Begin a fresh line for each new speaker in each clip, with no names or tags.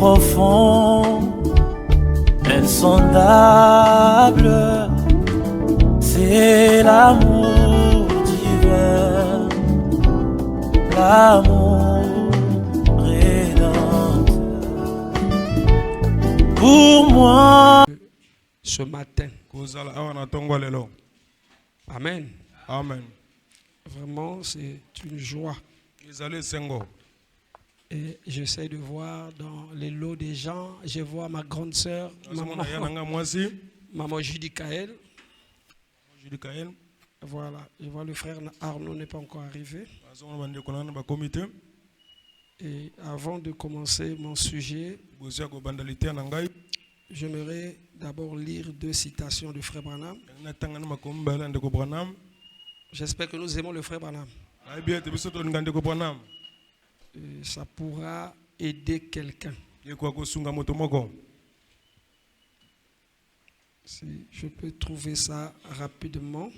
profond, insondable, c'est l'amour divin, l'amour rédempteur. Pour moi,
ce matin. Amen.
Amen.
Vraiment, c'est une joie. Et j'essaie de voir dans les lots des gens, je vois ma grande sœur, maman Judy Kael. Voilà, je vois le frère Arnaud n'est pas encore arrivé. Et avant de commencer mon sujet, j'aimerais d'abord lire 2 citations de frère Branham. J'espère que nous aimons le frère Branham. Ça pourra aider quelqu'un. Si je peux trouver ça rapidement.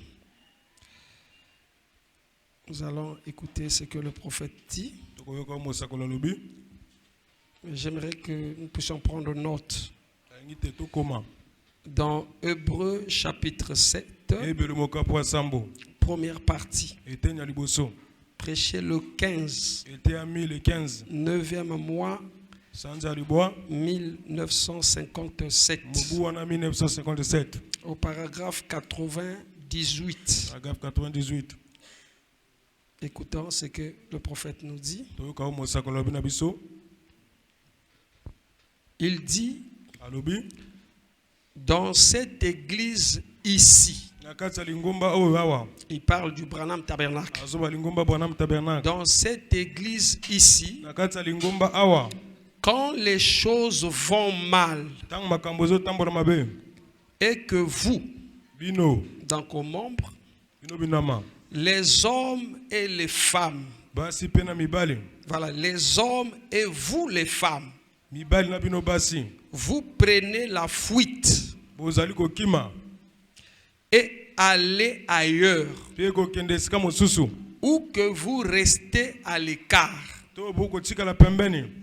Nous allons écouter ce que le prophète dit. J'aimerais que nous puissions prendre note. Dans Hébreux chapitre 7, première partie, prêché le 15, 9e mois 1957, au paragraphe 98. Écoutons ce que le prophète nous dit. Il dit, dans cette église ici, il parle du Branham Tabernacle. Dans cette église ici, quand les choses vont mal et que vous, donc aux membres, les hommes et les femmes, voilà, les hommes et vous les femmes, vous prenez la fuite et allez ailleurs, ou que vous restez à l'écart,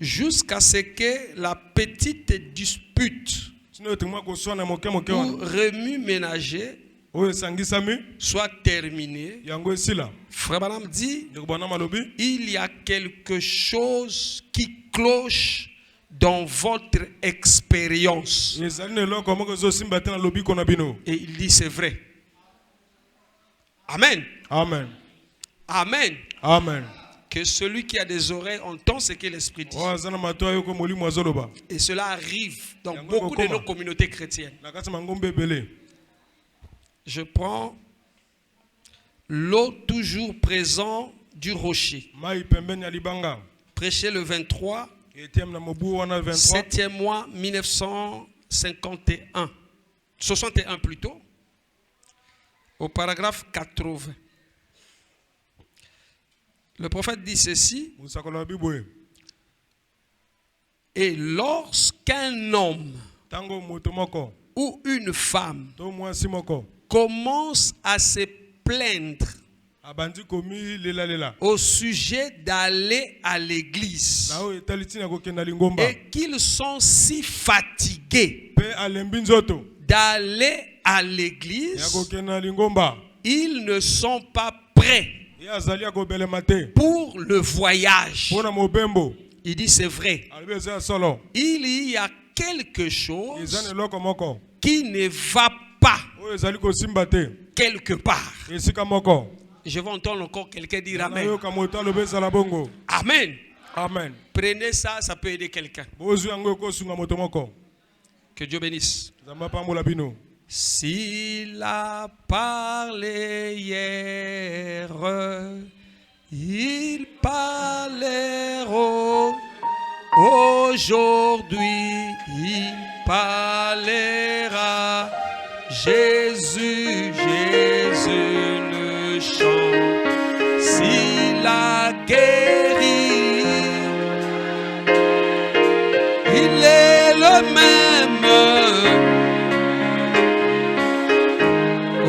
jusqu'à ce que la petite dispute ou remue-ménager soit terminée. Frère Branham dit, il y a quelque chose qui cloche dans votre expérience. Et il dit c'est vrai. Amen.
Amen.
Amen.
Amen.
Que celui qui a des oreilles entend ce que l'Esprit dit. Et cela arrive dans beaucoup de nos communautés chrétiennes. Je prends l'eau toujours présent du rocher. Prêché le 23, 7e mois 1951. 61 plutôt. Au paragraphe 80. Le prophète dit ceci. Et lorsqu'un homme ou une femme commence à se plaindre au sujet d'aller à l'église et qu'ils sont si fatigués d'aller à l'église, ils ne sont pas prêts pour le voyage. Il dit c'est vrai. Il y a quelque chose qui ne va pas quelque part. Je vais entendre encore quelqu'un dire Amen. Amen.
Amen.
Prenez ça, ça peut aider quelqu'un. Que Dieu bénisse. S'il a parlé hier, il parlera aujourd'hui, il parlera. Jésus, Jésus le chante. S'il a guéri, il est le même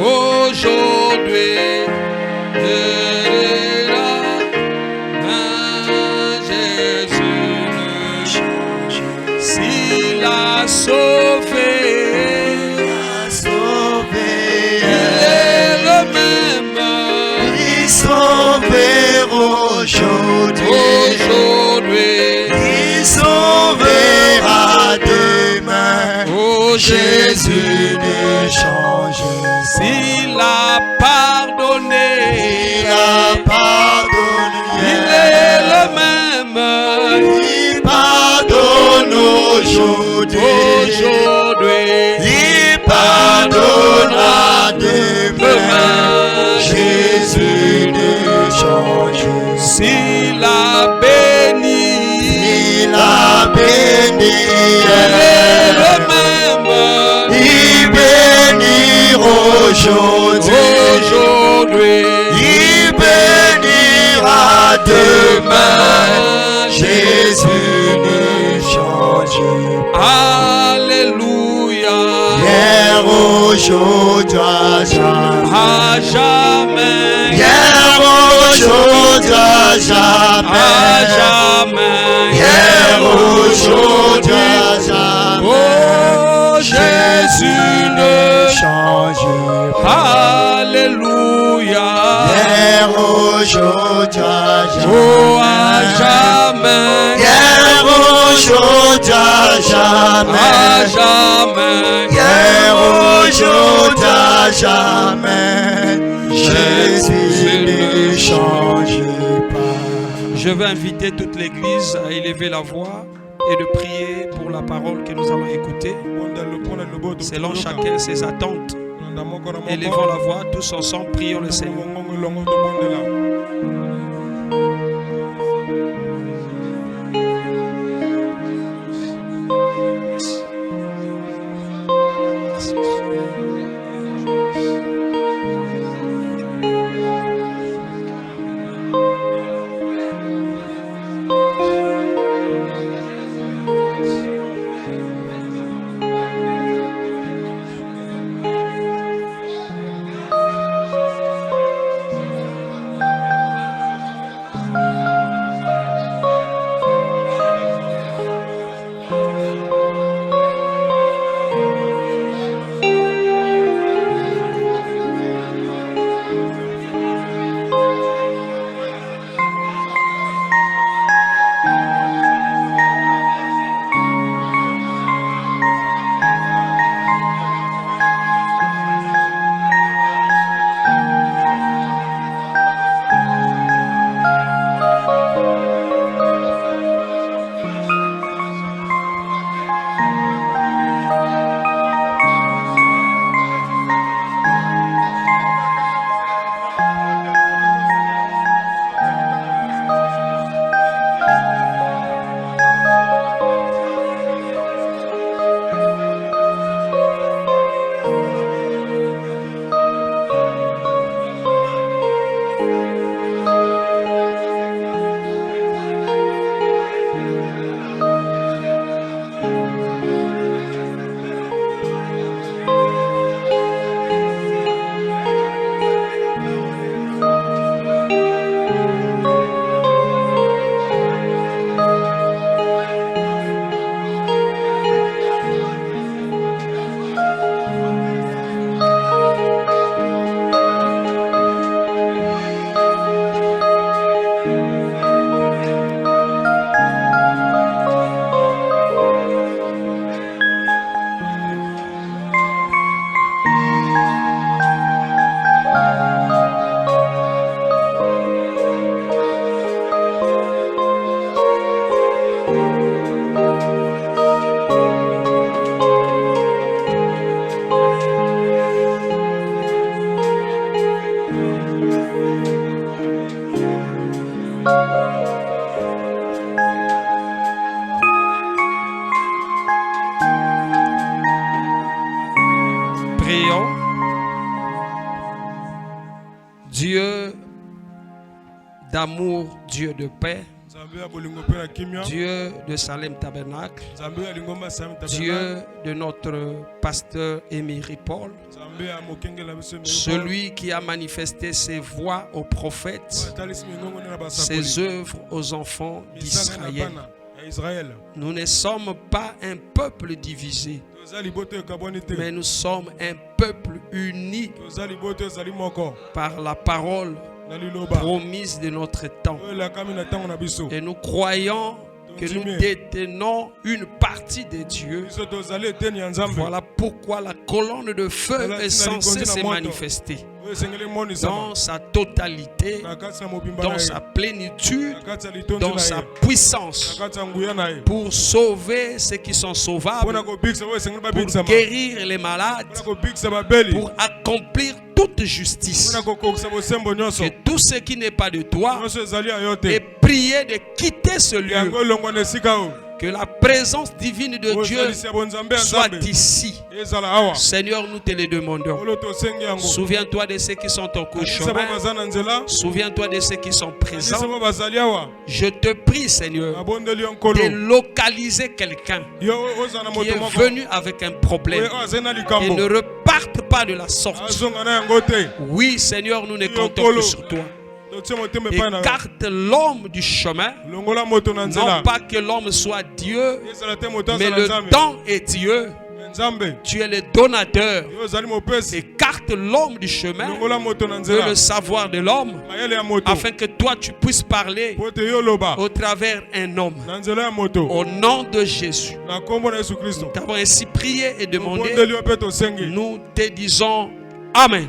aujourd'hui.
Jésus ne change pas.
S'il a pardonné, il est le même.
Il pardonne aujourd'hui. Il pardonnera demain. Jésus ne change pas.
S'il a béni,
il a béni.
Il est le même.
Il bénit aujourd'hui. Il bénira demain. Jésus ne change pas.
Alléluia.
Hier, aujourd'hui, à jamais.
À jamais.
Hier, aujourd'hui, à jamais.
À jamais.
Hier, aujourd'hui, à jamais.
Oh, Jésus ne
change pas.
Alléluia.
Hier, aujourd'hui, à jamais.
Oh, à jamais.
Hier, aujourd'hui, à jamais.
À jamais.
Hier, aujourd'hui, à jamais. Jésus ne change pas.
Je vais inviter toute l'église à élever la voix et de prier pour la parole que nous allons écouter. Selon chacun ses attentes. Élevons la voix tous ensemble, prions le Seigneur. Dieu d'amour, Dieu de paix, Dieu de Salem Tabernacle, Dieu de notre pasteur Émile Paul, celui qui a manifesté ses voix aux prophètes, ses œuvres aux enfants d'Israël. Nous ne sommes pas un peuple divisé, mais nous sommes un peuple uni par la parole promise de notre temps. Et nous croyons que nous détenons une partie de Dieu. Voilà pourquoi la colonne de feu est censée se manifester dans sa totalité, dans sa plénitude, dans sa puissance, pour sauver ceux qui sont sauvables, pour guérir les malades, pour accomplir toute justice. Que tout ce qui n'est pas de toi est prié de quitter ce lieu. Que la présence divine de Dieu soit ici. Seigneur, nous te le demandons. Souviens-toi de ceux qui sont en cours chemin. Souviens-toi de ceux qui sont présents. Je te prie, Seigneur, de localiser quelqu'un qui est venu avec un problème et ne reparte pas de la sorte. Oui, Seigneur, nous ne comptons que sur toi. Écarte l'homme du chemin, non pas que l'homme soit Dieu, mais le temps est Dieu. Tu es le donateur. Écarte l'homme du chemin de le savoir de l'homme, afin que toi tu puisses parler au travers un homme. Au nom de Jésus, nous t'avons ainsi prié et demandé. Nous te disons Amen.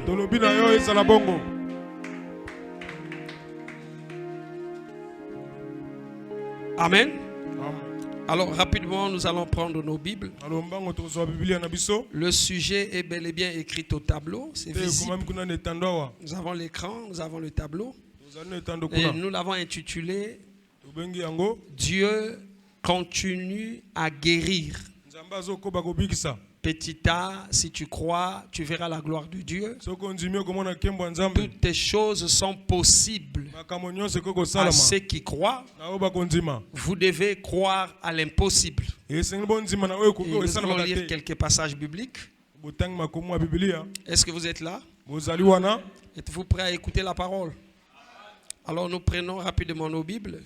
Amen. Alors rapidement, nous allons prendre nos Bibles. Le sujet est bel et bien écrit au tableau. C'est visible. Nous avons l'écran, nous avons le tableau. Et nous l'avons intitulé Dieu continue à guérir. Petit a, si tu crois, tu verras la gloire de Dieu. Toutes les choses sont possibles à ceux qui croient. Vous devez croire à l'impossible. Nous allons lire quelques passages bibliques. Est-ce que vous êtes là? Êtes-vous prêts à écouter la parole? Alors nous prenons rapidement nos Bibles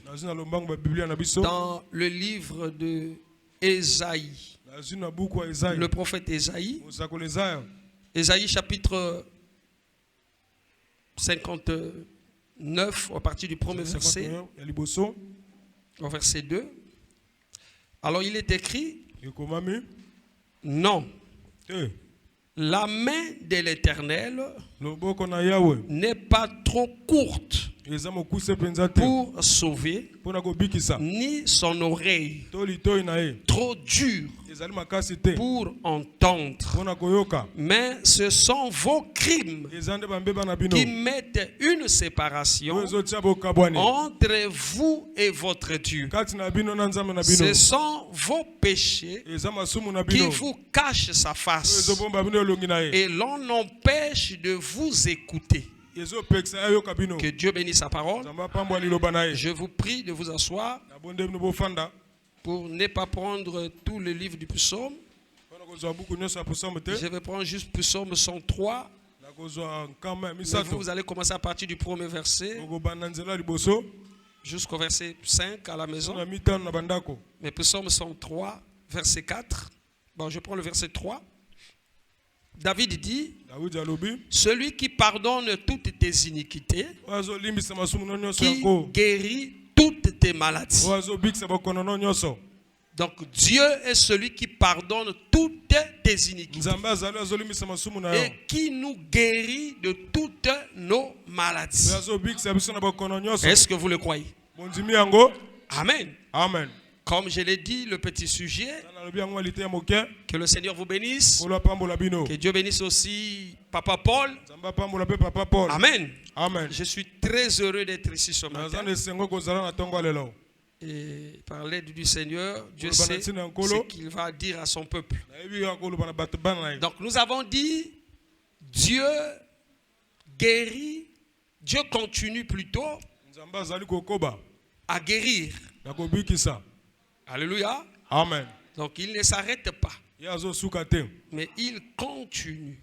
dans le livre de Ésaïe. Le prophète Ésaïe. Ésaïe chapitre 59 à partir du premier verset au verset 2. Alors il est écrit: non, la main de l'Éternel n'est pas trop courte pour sauver, ni son oreille trop dure pour entendre. Mais ce sont vos crimes qui mettent une séparation entre vous et votre Dieu. Ce sont vos péchés qui vous cachent sa face et l'on empêche de vous écouter. Que Dieu bénisse sa parole. Je vous prie de vous asseoir pour ne pas prendre tout le livre du psaume. Je vais prendre juste psaume 103. Mais vous allez commencer à partir du premier verset jusqu'au verset 5 à la maison. Mais psaume 103, verset 4. Bon, je prends le verset 3. David dit: celui qui pardonne toutes tes iniquités, qui guérit toutes tes maladies. Donc Dieu est celui qui pardonne toutes tes iniquités et qui nous guérit de toutes nos maladies. Est-ce que vous le croyez? Amen.
Amen.
Comme je l'ai dit, le petit sujet, que le Seigneur vous bénisse, que Dieu bénisse aussi Papa Paul. Amen.
Amen.
Je suis très heureux d'être ici ce matin. Et par l'aide du Seigneur, Dieu sait ce qu'il va dire à son peuple. Donc nous avons dit, Dieu guérit, Dieu continue plutôt à guérir. Alléluia.
Amen.
Donc il ne s'arrête pas, mais il continue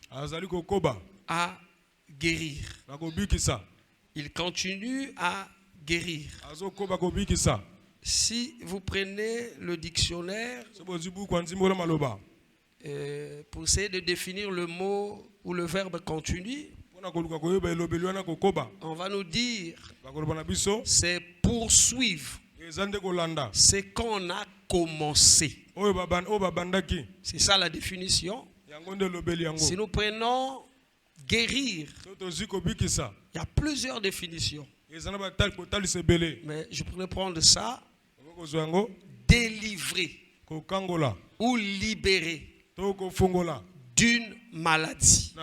à guérir. Il continue à guérir. Si vous prenez le dictionnaire pour essayer de définir le mot ou le verbe continue, on va nous dire c'est poursuivre ce qu'on a commencé. C'est ça la définition. Si nous prenons guérir, il y a plusieurs définitions. Mais je pourrais prendre ça. Délivrer ou libérer d'une maladie.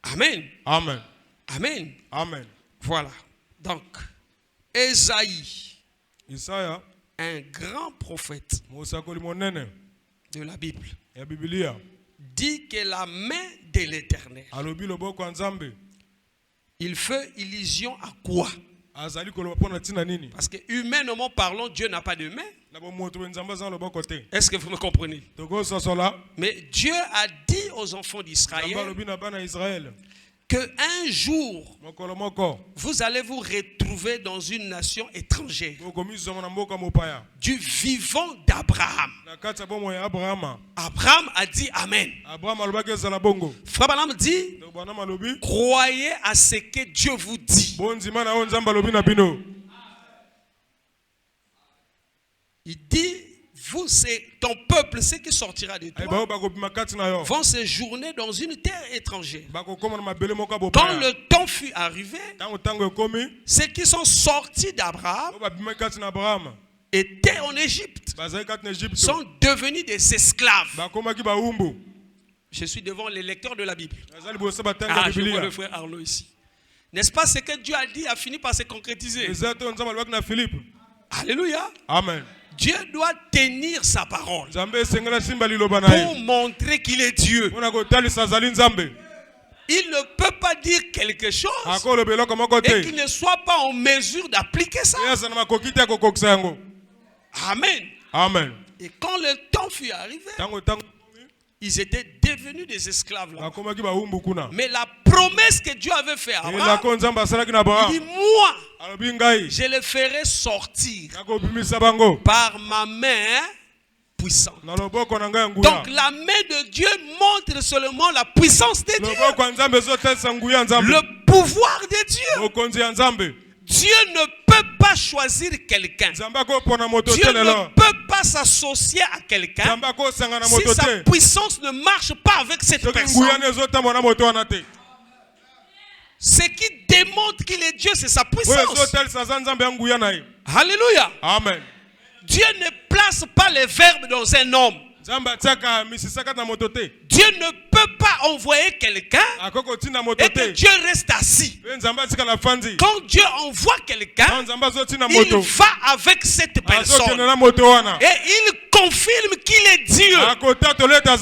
Amen.
Amen.
Amen.
Amen.
Voilà. Donc, Ésaïe,
Isaiah,
un grand prophète de la Bible, dit que la main de l'Éternel, il fait illusion à quoi? Parce que humainement parlant, Dieu n'a pas de main. Est-ce que vous me comprenez? Mais Dieu a dit aux enfants d'Israël qu'un jour, vous allez vous retrouver dans une nation étrangère, du vivant d'Abraham. Abraham a dit Amen. Frère Branham dit, croyez à ce que Dieu vous dit. Il dit, vous, c'est ton peuple, ce qui sortira de toi, vont séjourner dans une terre étrangère. Quand le temps fut arrivé, ceux qui sont sortis d'Abraham étaient en Égypte, sont devenus des esclaves. Je suis devant les lecteurs de la Bible. Ah, je vois le frère Arnaud ici. N'est-ce pas ce que Dieu a dit a fini par se concrétiser? Alléluia.
Amen.
Dieu doit tenir sa parole pour montrer qu'il est Dieu. Il ne peut pas dire quelque chose et qu'il ne soit pas en mesure d'appliquer ça. Amen.
Amen.
Et quand le temps fut arrivé, ils étaient devenus des esclaves là. Mais la promesse que Dieu avait faite à Abraham, il dit, moi, je les ferai sortir par ma main puissante. Donc la main de Dieu montre seulement la puissance de Dieu, le pouvoir de Dieu. Dieu ne peut pas choisir quelqu'un. Dieu ne peut pas s'associer à quelqu'un si sa puissance ne marche pas avec cette personne. Ce qui démontre qu'il est Dieu, c'est sa puissance. Alléluia.
Amen.
Dieu ne place pas les verbes dans un homme. Dieu ne peut pas envoyer quelqu'un et que Dieu reste assis. Quand Dieu envoie quelqu'un, il va avec cette personne et il confirme qu'il est Dieu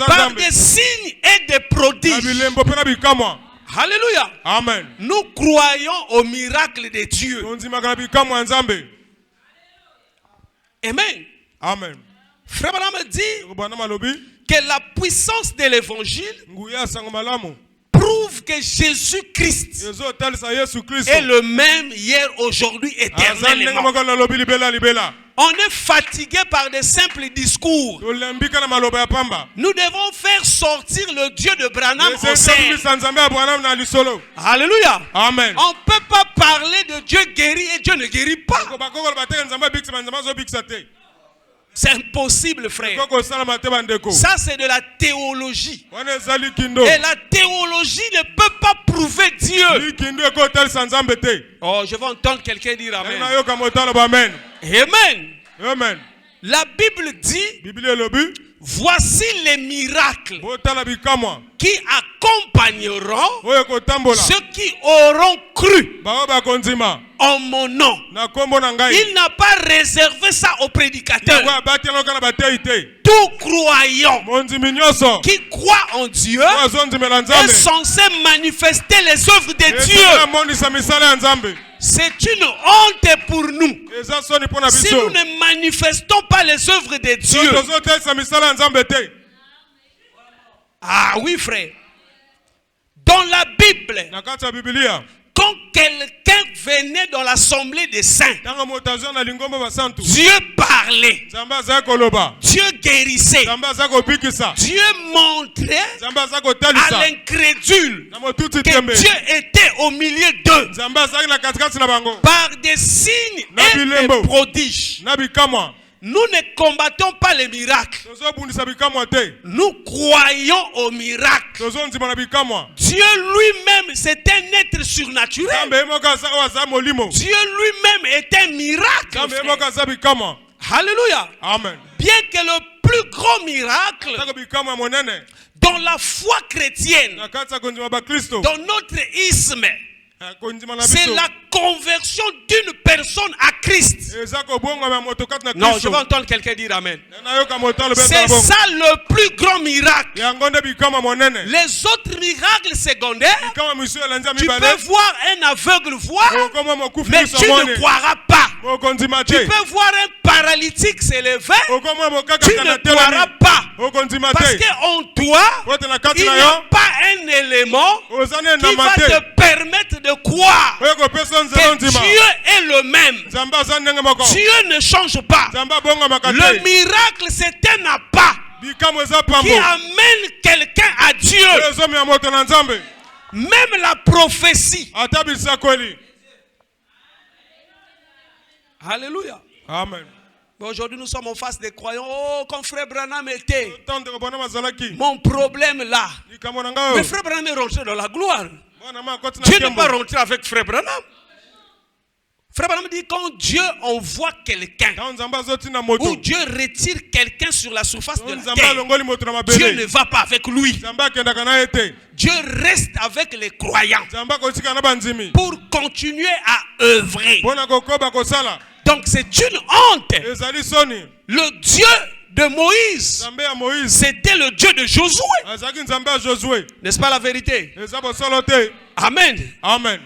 par des signes et des prodiges. Alléluia.
Amen.
Nous croyons au miracle de Dieu. Amen.
Amen.
Frère Branham dit que la puissance de l'évangile prouve que Jésus-Christ est le même hier, aujourd'hui, éternellement. On est fatigué par des simples discours. Nous devons faire sortir le Dieu de Branham en scène. Alléluia.
Amen.
On ne peut pas parler de Dieu guéri et Dieu ne guérit pas. C'est impossible, frère. Ça, c'est de la théologie. Et la théologie ne peut pas prouver Dieu. Oh, je vais entendre quelqu'un dire Amen. Amen.
Amen.
La Bible dit, voici les miracles qui accompagneront ceux qui auront cru en mon nom. Il n'a pas réservé ça aux prédicateurs. Tout croyant qui croit en Dieu est censé manifester les œuvres de Dieu. C'est une honte pour nous si nous ne manifestons pas les œuvres de Dieu. Ah oui, frère. Dans la Bible, quand quelqu'un venait dans l'assemblée des saints, Dieu parlait, Dieu guérissait, Dieu montrait à l'incrédule que Dieu était au milieu d'eux par des signes et des prodiges. Nous ne combattons pas les miracles. Nous croyons aux miracles. Dieu lui-même, c'est un être surnaturel. Dieu lui-même est un miracle. Alléluia.
Amen.
Bien que le plus grand miracle dans la foi chrétienne, dans notre isme, c'est la conversion d'une personne à Christ. Non, je vais entendre quelqu'un dire Amen. C'est ça le plus grand miracle. Les autres miracles secondaires, tu peux voir un aveugle voir, mais tu ne croiras pas. Tu peux voir un paralytique s'élever, tu ne croiras pas. Parce qu'en toi, il n'y a pas un élément qui va te permettre de croire que Dieu est le même. Dieu ne change pas. Le miracle, c'est un appât qui amène quelqu'un à Dieu. Même la prophétie. Alléluia.
Amen.
Aujourd'hui, nous sommes en face des croyants. Oh, comme frère Branham était. Mon problème là. Mais frère Branham est rentré dans la gloire. Dieu n'est pas rentré avec frère Branham. Frère Branham dit quand Dieu envoie quelqu'un, ou Dieu retire quelqu'un sur la surface de la terre, Dieu ne va pas avec lui. Dieu reste avec les croyants pour continuer à œuvrer. Donc c'est une honte. Le Dieu de Moïse, c'était le Dieu de Josué. N'est-ce pas la vérité? Amen.
Amen.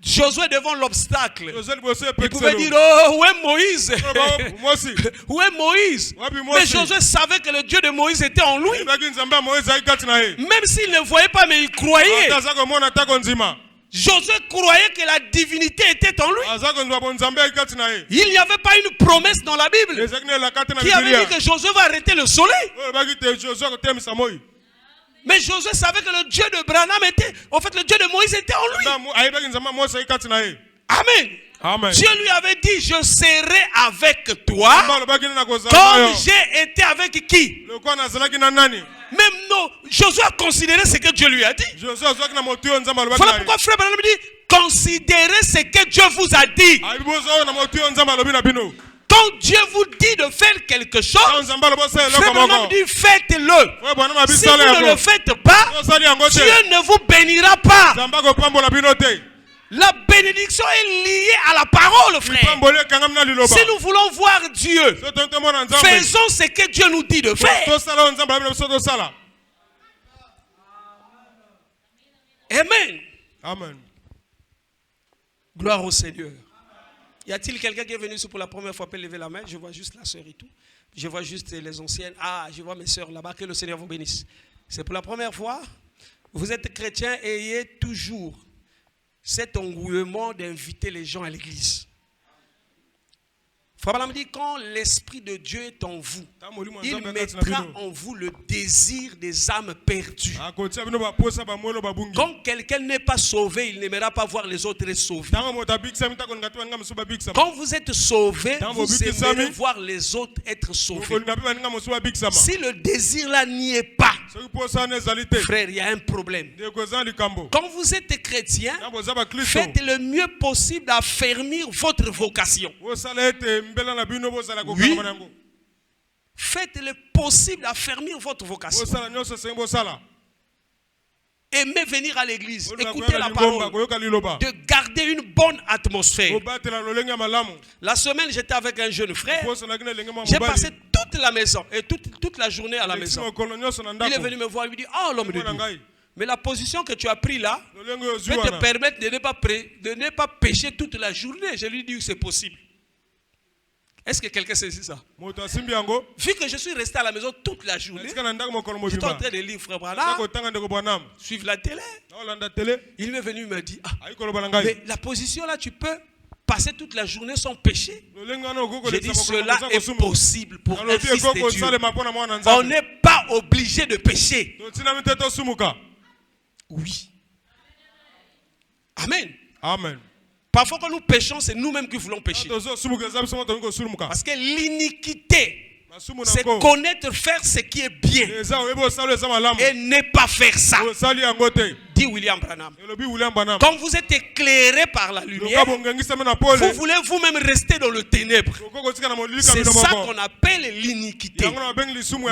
Josué devant l'obstacle, il pouvait dire oh, où est Moïse? Où est Moïse? Mais Josué savait que le Dieu de Moïse était en lui. Même s'il ne voyait pas, mais il croyait. Josué croyait que la divinité était en lui. Il n'y avait pas une promesse dans la Bible qui avait dit que Josué va arrêter le soleil. Mais Josué savait que le Dieu de Branham était, en fait le Dieu de Moïse était en lui. Amen.
Amen.
Dieu lui avait dit, je serai avec toi comme j'ai été avec qui? Même non, Josué a considéré ce que Dieu lui a dit. Voilà pourquoi frère Branham dit, considérez ce que Dieu vous a dit. Quand Dieu vous dit de faire quelque chose, frère Branham dit faites-le. Si vous ne le faites pas, Dieu ne vous bénira pas. La bénédiction est liée à la parole, frère. Si nous voulons voir Dieu, faisons ce que Dieu nous dit de faire. Amen.
Amen.
Gloire au Seigneur. Y a-t-il quelqu'un qui est venu ici pour la première fois, peut lever la main? Je vois juste la sœur et tout. Je vois juste les anciennes. Ah, je vois mes sœurs là-bas. Que le Seigneur vous bénisse. C'est pour la première fois. Vous êtes chrétien et ayez toujours cet engouement d'inviter les gens à l'église. Frère Branham dit, quand l'Esprit de Dieu est en vous, il mettra en vous le désir des âmes perdues. Quand quelqu'un n'est pas sauvé, il n'aimera pas voir les autres être sauvés. Quand vous êtes sauvé, vous aimerez voir les autres être sauvés. Si le désir là n'y est pas, frère, il y a un problème. Quand vous êtes chrétien, faites le mieux possible d'affermir votre vocation. Oui. Faites le possible à fermer votre vocation. Aimez venir à l'église, écoutez la parole, de garder une bonne atmosphère. La semaine, j'étais avec un jeune frère. J'ai passé toute la maison et toute la journée à la maison. Il est venu me voir et lui dit, oh l'homme de Dieu, mais la position que tu as prise là peut te permettre de ne pas pécher toute la journée. Je lui dis que c'est possible. Est-ce que quelqu'un saisit ça? Vu que je suis resté à la maison toute la journée, j'étais en train de lire Frère Branham, suivre la télé. Il m'est venu me dire, mais la position là, tu peux passer toute la journée sans péché. J'ai dit, cela est possible pour un fils de Dieu. On n'est pas obligé de pécher. Oui. Amen.
Amen.
Parfois quand nous péchons, c'est nous-mêmes qui voulons pécher. Parce que l'iniquité, c'est connaître faire ce qui est bien et ne pas faire ça. Dit William Branham. Quand vous êtes éclairé par la lumière, vous voulez vous-même rester dans le ténèbre. C'est ça qu'on appelle l'iniquité.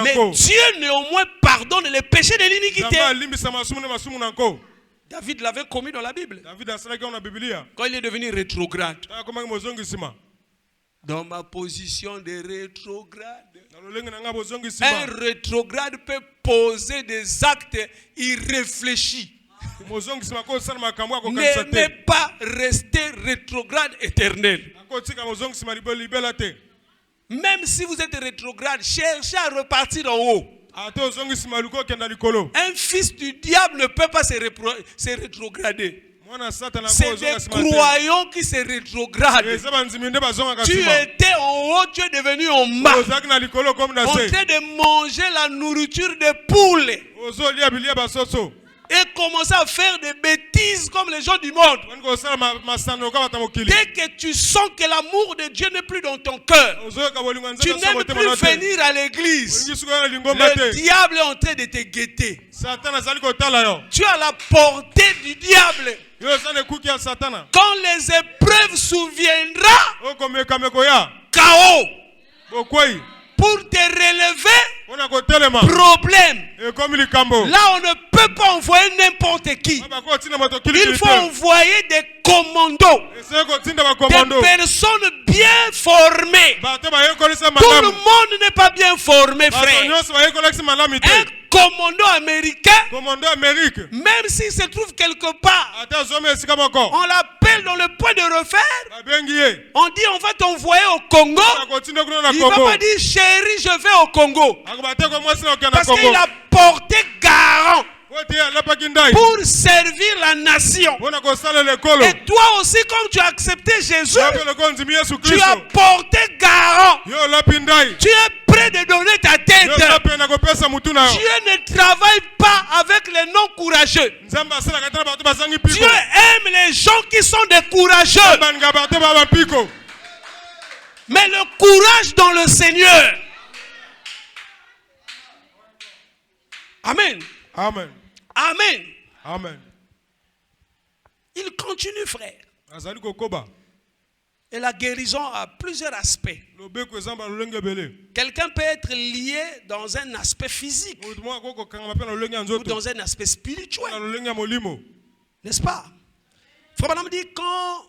Mais Dieu néanmoins pardonne les péchés de l'iniquité. David l'avait commis dans la Bible. Quand il est devenu rétrograde. Dans ma position de rétrograde, un rétrograde peut poser des actes irréfléchis. Ne pas rester rétrograde éternel. Même si vous êtes rétrograde, cherchez à repartir en haut. Un fils du diable ne peut pas se rétrograder. C'est des croyants qui se rétrogradent. Tu étais en haut, tu es devenu en bas. En train de manger la nourriture des poules. Et commencer à faire des bêtises comme les gens du monde. Dès que tu sens que l'amour de Dieu n'est plus dans ton cœur, tu n'aimes plus venir à l'église. Le diable est en train de te guetter. Tu as la portée du diable. Quand les épreuves souviendront, chaos. Pour te relever, problème. Là, on ne peut pas envoyer n'importe qui. Il faut envoyer des commandos. Des personnes bien formées. Tout le monde n'est pas bien formé, frère. Un commando américain, même s'il se trouve quelque part, on l'appelle dans le point de refaire. On dit on va t'envoyer au Congo. Il ne va pas dire chérie je vais au Congo. Parce qu'il a porté garant pour servir la nation. Et toi aussi, comme tu as accepté Jésus, tu as porté garant. Tu es prêt de donner ta tête. Dieu ne travaille pas avec les non courageux. Dieu aime les gens qui sont des courageux. Mais le courage dans le Seigneur. Amen.
Amen.
Amen.
Amen.
Il continue, frère. Et la guérison a plusieurs aspects. Quelqu'un peut être lié dans un aspect physique ou dans un aspect spirituel. N'est-ce pas? Frère Branham dit quand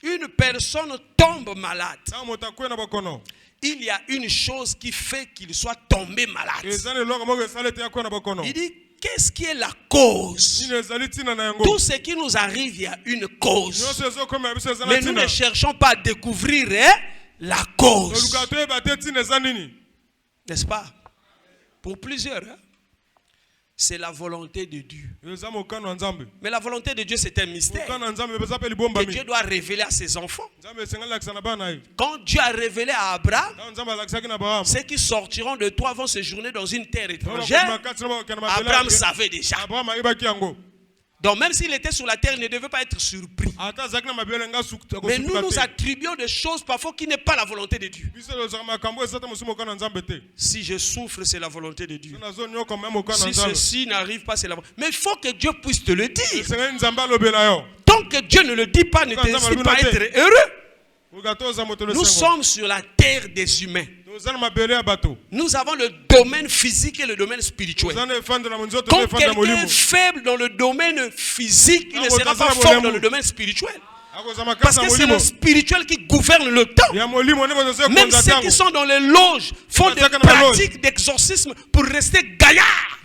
une personne tombe malade, il y a une chose qui fait qu'il soit tombé malade. Il dit qu'est-ce qui est la cause? Tout ce qui nous arrive, il y a une cause. Mais nous ne cherchons pas à découvrir la cause. N'est-ce pas? Pour plusieurs, c'est la volonté de Dieu. Mais la volonté de Dieu, c'est un mystère que Dieu doit révéler à ses enfants. Quand Dieu a révélé à Abraham, ceux qui sortiront de toi vont séjourner dans une terre étrangère. Abraham savait déjà. Donc même s'il était sur la terre, il ne devait pas être surpris. Mais nous nous attribuons des choses parfois qui n'est pas la volonté de Dieu. Si je souffre, c'est la volonté de Dieu. Si ceci n'arrive pas, c'est la volonté. Mais il faut que Dieu puisse te le dire. Tant que Dieu ne le dit pas, ne t'incite pas à être heureux. Nous sommes sur la terre des humains. Nous avons le domaine physique et le domaine spirituel. Quand quelqu'un est faible dans le domaine physique, il ne sera pas fort dans le domaine spirituel. Parce que c'est le spirituel qui gouverne le temps. Même ceux qui sont dans les loges font des pratiques d'exorcisme pour rester gaillards.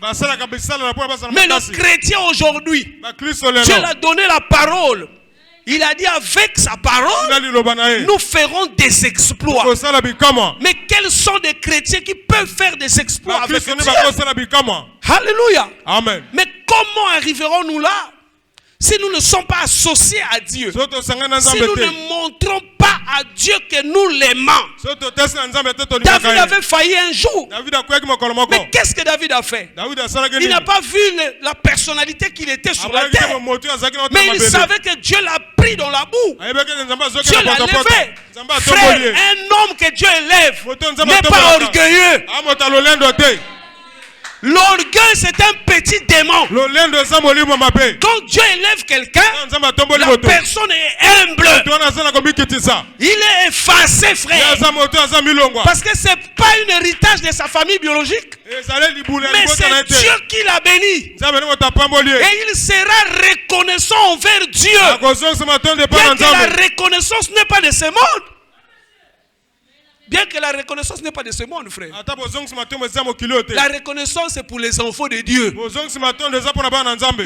Mais le chrétien aujourd'hui, Dieu a donné la parole. Il a dit avec sa parole, nous ferons des exploits. Mais quels sont des chrétiens qui peuvent faire des exploits avec Dieu? Alléluia.
Amen.
Mais comment arriverons-nous là? si nous ne sommes pas associés à Dieu, si nous ne montrons pas à Dieu que nous l'aimons, David avait failli un jour. Mais qu'est-ce que David a fait? Il n'a pas vu la personnalité qu'il était sur la terre. Mais il savait que Dieu l'a pris dans la boue. Dieu l'a levé. Frère, un homme que Dieu élève n'est pas orgueilleux. L'orgueil, c'est un petit démon. Quand Dieu élève quelqu'un, la personne est humble. Il est effacé, frère. Parce que ce n'est pas un héritage de sa famille biologique. Mais c'est Dieu qui l'a béni. Et il sera reconnaissant envers Dieu. Bien que la reconnaissance n'est pas de ce monde. Bien que la reconnaissance n'est pas de ce monde, frère. La reconnaissance est pour les enfants de Dieu.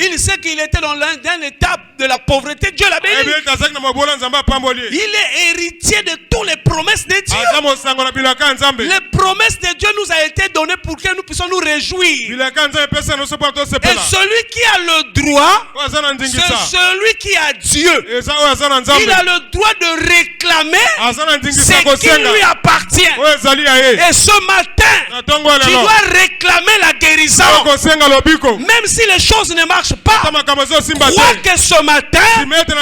Il sait qu'il était dans l'étape de la pauvreté. Dieu l'a béni. Il est héritier de toutes les promesses de Dieu. Les promesses de Dieu nous ont été données pour que nous puissions nous réjouir. Et celui qui a le droit, c'est celui qui a Dieu. Il a le droit de réclamer ce qui lui appartient. Et ce matin, tu dois réclamer la guérison. Même si les choses ne marchent pas, crois que ce matin,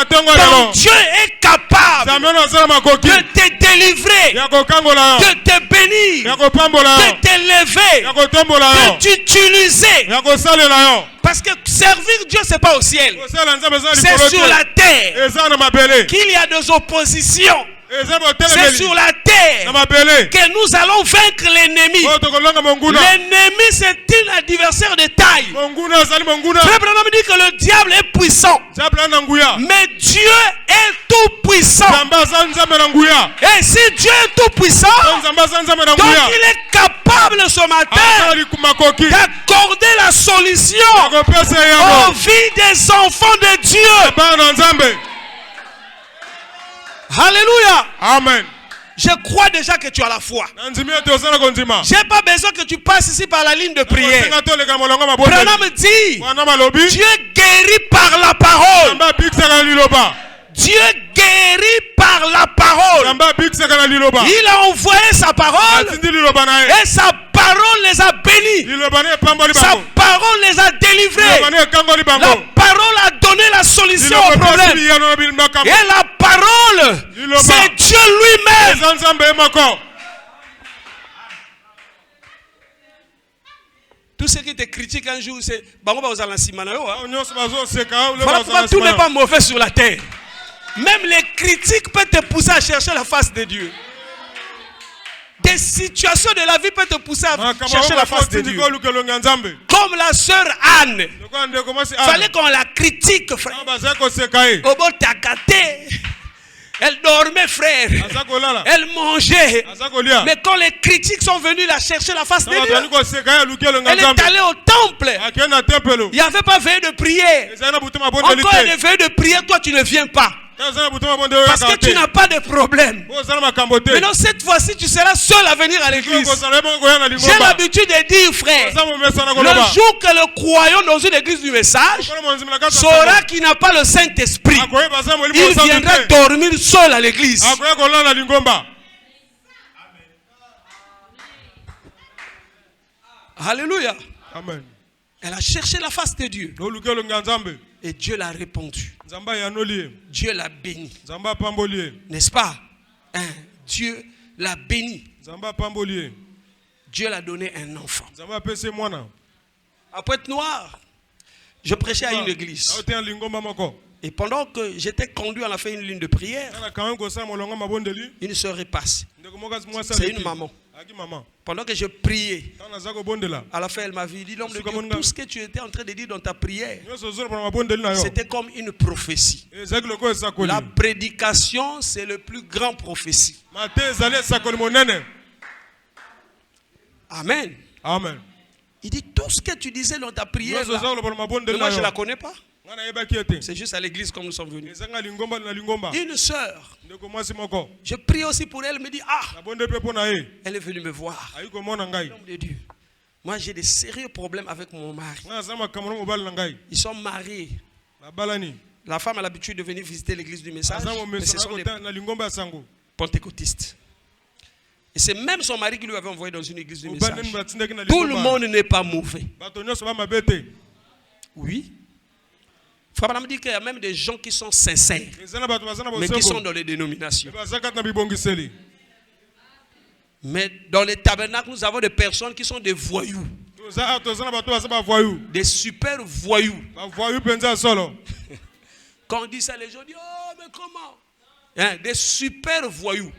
ton Dieu est capable de te délivrer, de te bénir, de t'élever, de t'utiliser. Parce que servir Dieu, ce n'est pas au ciel, c'est sur la terre qu'il y a des oppositions. C'est sur la terre que nous allons vaincre l'ennemi. L'ennemi, c'est un adversaire de taille. Frère Branham dit que le diable est puissant, mais Dieu est tout puissant. Et si Dieu est tout puissant, donc il est capable ce matin d'accorder la solution aux vies des enfants de Dieu. Alléluia.
Amen.
Je crois déjà que tu as la foi. Je n'ai pas besoin que tu passes ici par la ligne de prière. Branham dit, Dieu guérit par la parole. Dieu guérit par la parole. Il a envoyé sa parole et sa parole les a bénis. Sa parole les a délivrés. La parole a donné la solution au problème. Et la parole, c'est Dieu lui-même. Tout ce qui te critique un jour, c'est voilà pourquoi tout n'est pas mauvais sur la terre. Même les critiques peuvent te pousser à chercher la face de Dieu. Des situations de la vie peuvent te pousser à chercher la face de Dieu. Comme la sœur Anne. Il fallait qu'on la critique, frère. Elle dormait, frère. Elle mangeait. Mais quand les critiques sont venus la chercher la face de Dieu, elle est allée au temple. Il n'y avait pas veillé de prière. Encore il y a veillé de prière, toi tu ne viens pas. Parce que tu n'as pas de problème. Maintenant cette fois-ci tu seras seul à venir à l'église. J'ai l'habitude de dire, frère, le jour que le croyant dans une église du message saura qu'il n'a pas le Saint-Esprit, il viendra dormir seul à l'église. Alléluia.
Amen.
Elle a cherché la face de Dieu. Et Dieu l'a répondu. Dieu l'a béni. N'est-ce pas? Dieu l'a béni. Dieu l'a donné un enfant. À Pointe-Noire, je prêchais à une église. Et pendant que j'étais conduit, on a fait une ligne de prière. Une sœur est passée. C'est une maman. Pendant que je priais, à la fin elle m'a dit, l'homme de Dieu, tout ce que tu étais en train de dire dans ta prière, c'était comme une prophétie. La prédication, c'est le plus grand prophétie. Amen.
Amen.
Il dit, tout ce que tu disais dans ta prière, là, mais moi je ne la connais pas. C'est juste à l'église comme nous sommes venus. Une sœur, je prie aussi pour elle, elle me dit, elle est venue me voir. L'homme de Dieu. Moi j'ai des sérieux problèmes avec mon mari. Ils sont mariés. La femme a l'habitude de venir visiter l'église du message, mais ce sont des pentecôtistes. Et c'est même son mari qui lui avait envoyé dans une église du message. Tout le monde n'est pas mauvais. Oui. Frère me dit qu'il y a même des gens qui sont sincères, mais qui sont dans les dénominations. Mais dans les tabernacles, nous avons des personnes qui sont des voyous. Des super voyous. Quand on dit ça, les gens disent, oh, mais comment? Hein, des super voyous.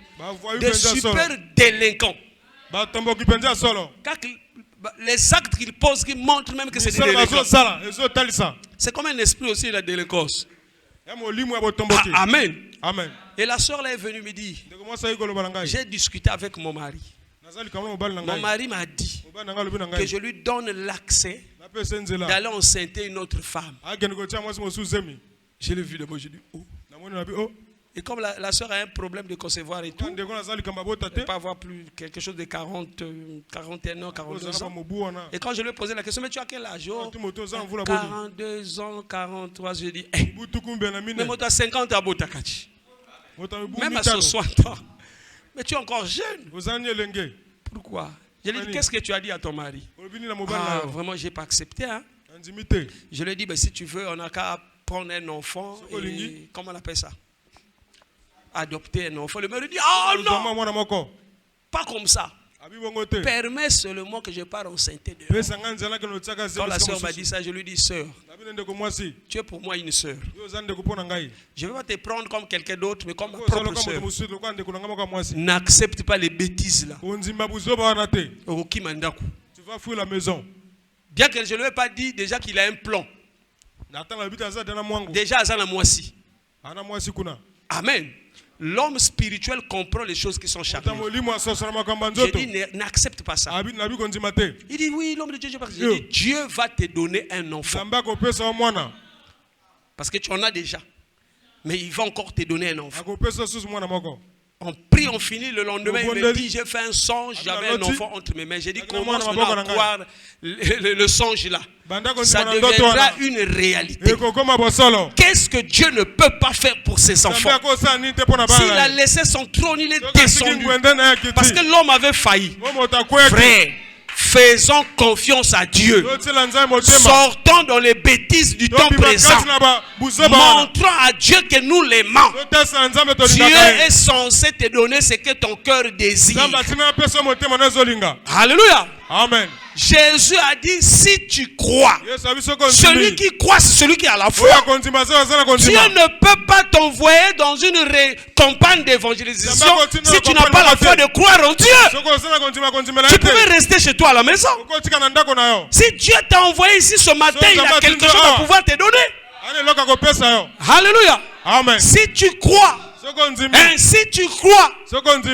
Des super délinquants. Les actes qu'ils posent qui montrent même que c'est des délinquants. C'est comme un esprit aussi, la délinquance. Amen. Amen. Et la soeur là est venue me dire, j'ai discuté avec mon mari. Mon mari m'a dit que je lui donne l'accès d'aller enceinter une autre femme. Je l'ai vu d'abord, j'ai dit oh. Et comme la soeur a un problème de concevoir et tout, elle ne peut pas avoir plus quelque chose de 41 ans, 42 ans. Et quand je lui ai posé la question, mais tu as quel âge? Oh, 42 ans, 43, je dis, hey, mais moi tu as 50 ans, même à 60 ans. Mais tu es encore jeune. Pourquoi? Je lui ai dit, qu'est-ce que tu as dit à ton mari? Ah, vraiment, je n'ai pas accepté. Hein? Je lui ai dit, ben, si tu veux, on n'a qu'à prendre un enfant. Et, comment on appelle ça? Adopter un enfant. Le mari dit, oh non, pas comme ça. Permets seulement que je parte enceinte de. Quand la soeur m'a dit ça, je lui dis, sœur, tu es pour moi une sœur. Je ne vais pas te prendre comme quelqu'un d'autre, mais comme ma propre sœur. N'accepte pas les bêtises là.
Tu vas fuir la maison.
Bien que je ne lui ai pas dit déjà qu'il a un plan. Déjà, à la moisi. Amen. L'homme spirituel comprend les choses qui sont charnelles. J'ai dit, n'accepte pas ça. Il dit, oui, l'homme de Dieu, j'ai dit, Dieu va te donner un enfant. Parce que tu en as déjà. Mais il va encore te donner un enfant. On prie, on finit, le lendemain, il me dit, j'ai fait un songe, j'avais un enfant entre mes mains. J'ai dit, commence maintenant à croire le songe là. Ça deviendra une réalité. Qu'est-ce que Dieu ne peut pas faire pour ses enfants? S'il a laissé son trône, il est descendu. Parce que l'homme avait failli. Frère, faisons confiance à Dieu. Sortons dans les bêtises du temps présent. Montrons à Dieu que nous l'aimons. Dieu est censé te donner ce que ton cœur désire. Alléluia. Amen. Jésus a dit, si tu crois, celui qui croit, c'est celui qui a la foi. Dieu ne peut pas t'envoyer dans une campagne d'évangélisation si tu n'as pas la foi de croire en Dieu. Tu pouvais rester chez toi à la maison. Si Dieu t'a envoyé ici ce matin, il a quelque chose à pouvoir te donner. Alléluia. Amen. Si tu crois, si tu crois,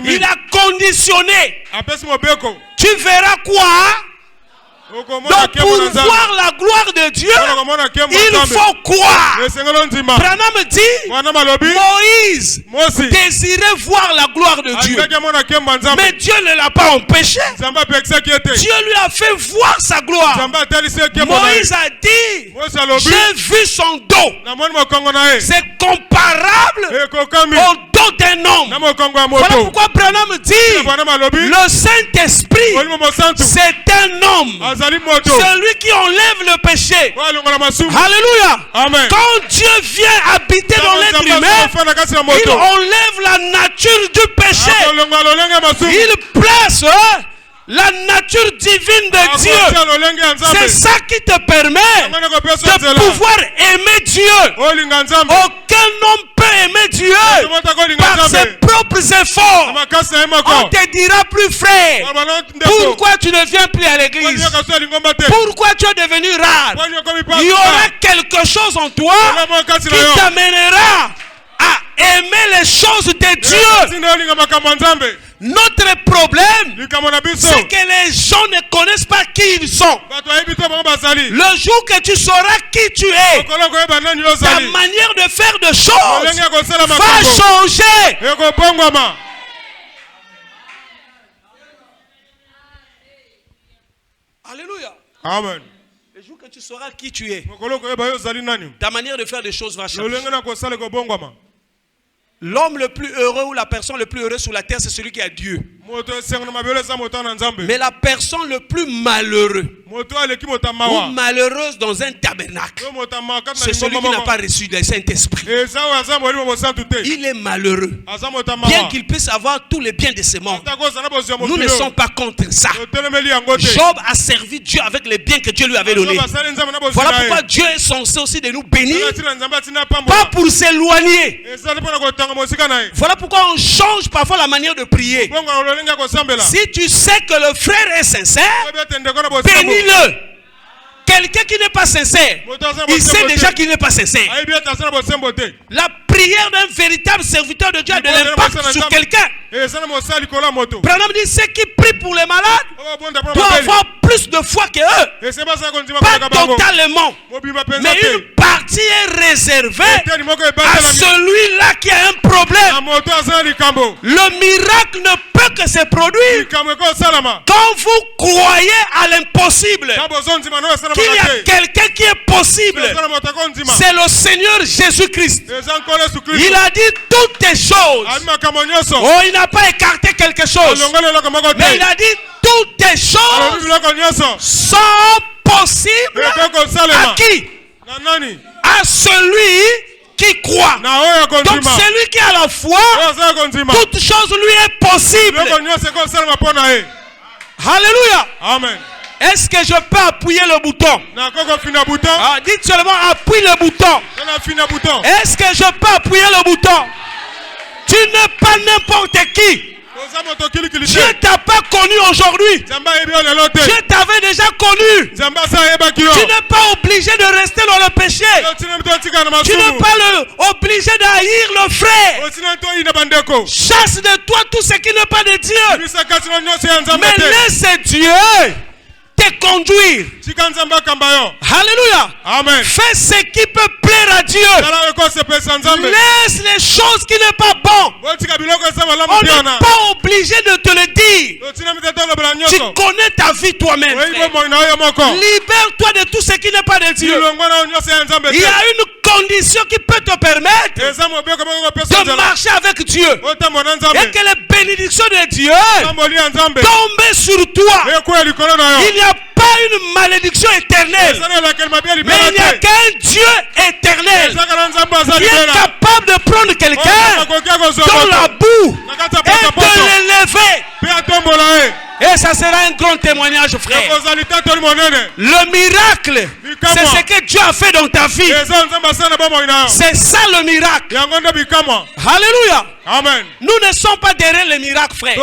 il a conditionné. Tu verras quoi? Donc pour voir la gloire de Dieu, il faut croire. Branham dit, Moïse désirait voir la gloire de Dieu, mais Dieu ne l'a pas empêché. Dieu lui a fait voir sa gloire. Moïse a dit, j'ai vu son dos. C'est comparable au dos d'un homme. Voilà pourquoi Branham dit, le Saint-Esprit, c'est un homme. Celui qui enlève le péché. Alléluia. Amen. Quand Dieu vient habiter dans l'être humain, il enlève la nature du péché. Il place la nature divine de Dieu. C'est ça qui te permet de pouvoir aimer Dieu. Aucun homme peut aimer Dieu par ses propres efforts. On te dira plus, frère, pourquoi tu ne viens plus à l'église? Pourquoi tu es devenu rare? Il y aura quelque chose en toi qui t'amènera à aimer les choses de Dieu. Notre problème, c'est que les gens ne connaissent pas qui ils sont. Le jour que tu sauras qui tu es, ta manière de faire des choses va changer. Alléluia. Amen. Le jour que tu sauras qui tu es. Ta manière de faire des choses va changer. L'homme le plus heureux ou la personne le plus heureuse sur la terre, c'est celui qui a Dieu. Mais la personne le plus malheureux ou malheureuse dans un tabernacle, c'est celui qui n'a pas reçu le Saint-Esprit. Il est malheureux. Bien qu'il puisse avoir tous les biens de ce monde. Nous ne sommes pas contre ça. Job a servi Dieu avec les biens que Dieu lui avait donnés. Voilà pourquoi Dieu est censé aussi de nous bénir, pas pour s'éloigner. Voilà pourquoi on change parfois la manière de prier. Si tu sais que le frère est sincère, bénis-le. Quelqu'un qui n'est pas sincère, il sait déjà qu'il n'est pas sincère. La prière d'un véritable serviteur de Dieu a de l'impact sur quelqu'un. Branham dit, ceux qui prient pour les malades doivent avoir plus de foi que eux. Pas totalement, mais une partie est réservée à celui-là qui a un problème. Le miracle ne peut que se produire quand vous croyez à l'impossible. Qu'il y a quelqu'un qui est possible. C'est le Seigneur Jésus-Christ. Il a dit toutes les choses. Oh, il n'a pas écarté quelque chose. Mais il a dit toutes les choses sont possibles à qui? À celui qui croit. Donc celui qui a la foi, toute chose lui est possible. Alléluia.
Amen.
Est-ce que je peux appuyer le bouton? Dites seulement appuie le bouton. Est-ce que je peux appuyer le bouton? Tu n'es pas n'importe qui. Dieu t'a pas connu aujourd'hui. Dieu t'avait déjà connu. Tu n'es pas obligé de rester dans le péché. Tu n'es pas obligé d'haïr le frère. Chasse de toi tout ce qui n'est pas de Dieu. Mais laisse Dieu te conduire. Alléluia.
Amen.
Fais ce qui peut plaire à Dieu. Laisse les choses qui n'est pas bon. On n'est pas obligé de te le dire. Tu connais ta vie toi-même. Libère-toi de tout ce qui n'est pas de Dieu. Il y a une condition qui peut te permettre de marcher avec Dieu. Et que les bénédictions de Dieu tombent sur toi. Il n'y a pas une malédiction éternelle, mais il n'y a qu'un Dieu éternel qui est capable de prendre quelqu'un dans la boue et de l'élever. Et ça sera un grand témoignage, frère. Le miracle, c'est ce que Dieu a fait dans ta vie. C'est ça le miracle. Alléluia.
Amen.
Nous ne sommes pas derrière les miracles, frère.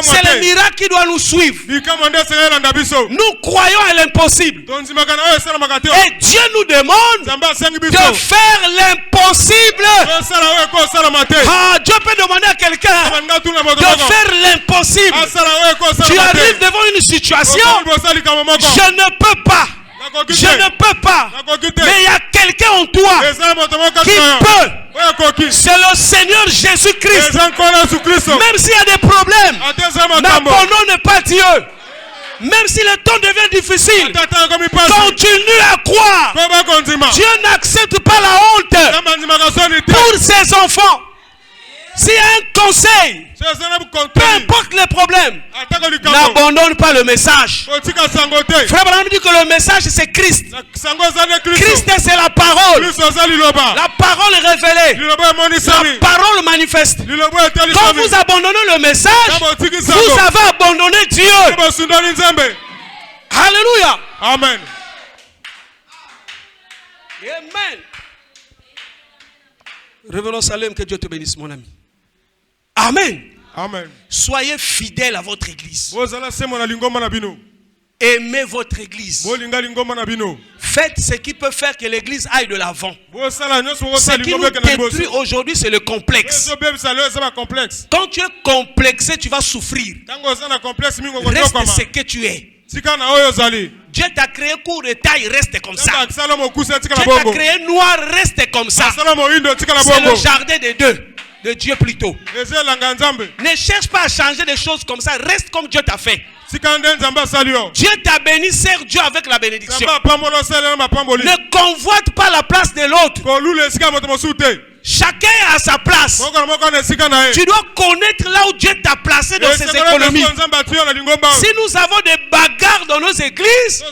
C'est le miracle qui doit nous suivre. Nous croyons à l'impossible. Et Dieu nous demande de faire l'impossible. Dieu peut demander à quelqu'un de faire l'impossible. Tu arrives devant une situation, je ne peux pas. Je ne peux pas. Mais il y a quelqu'un en toi qui peut. C'est le Seigneur Jésus-Christ. Même s'il y a des problèmes, n'abandonne pas Dieu. Même si le temps devient difficile, continue à croire. Dieu n'accepte pas la honte pour ses enfants. S'il y a un conseil, peu importe les problèmes, n'abandonne pas le message. Frère Branham dit que le message c'est Christ. Christ c'est la parole. La parole révélée. La parole manifeste. Quand vous abandonnez le message, vous avez abandonné Dieu. Alléluia.
Amen.
Amen. Revenons Salem, que Dieu te bénisse, mon ami. Amen.
Amen.
Soyez fidèles à votre église. Aimez votre église. Faites ce qui peut faire que l'église aille de l'avant. Ce qui nous détruit aujourd'hui, c'est le complexe. Quand tu es complexé, tu vas souffrir. Reste ce que tu es. Dieu t'a créé court de taille, reste comme ça. Dieu t'a créé noir, reste comme ça. C'est le jardin des deux. De Dieu plutôt. Ne cherche pas à changer des choses comme ça. Reste comme Dieu t'a fait. Dieu t'a béni, sers Dieu avec la bénédiction. Ne convoite pas la place de l'autre. Chacun a sa place. Tu dois connaître là où Dieu t'a placé dans ses économies. Si nous avons des bagarres dans nos églises,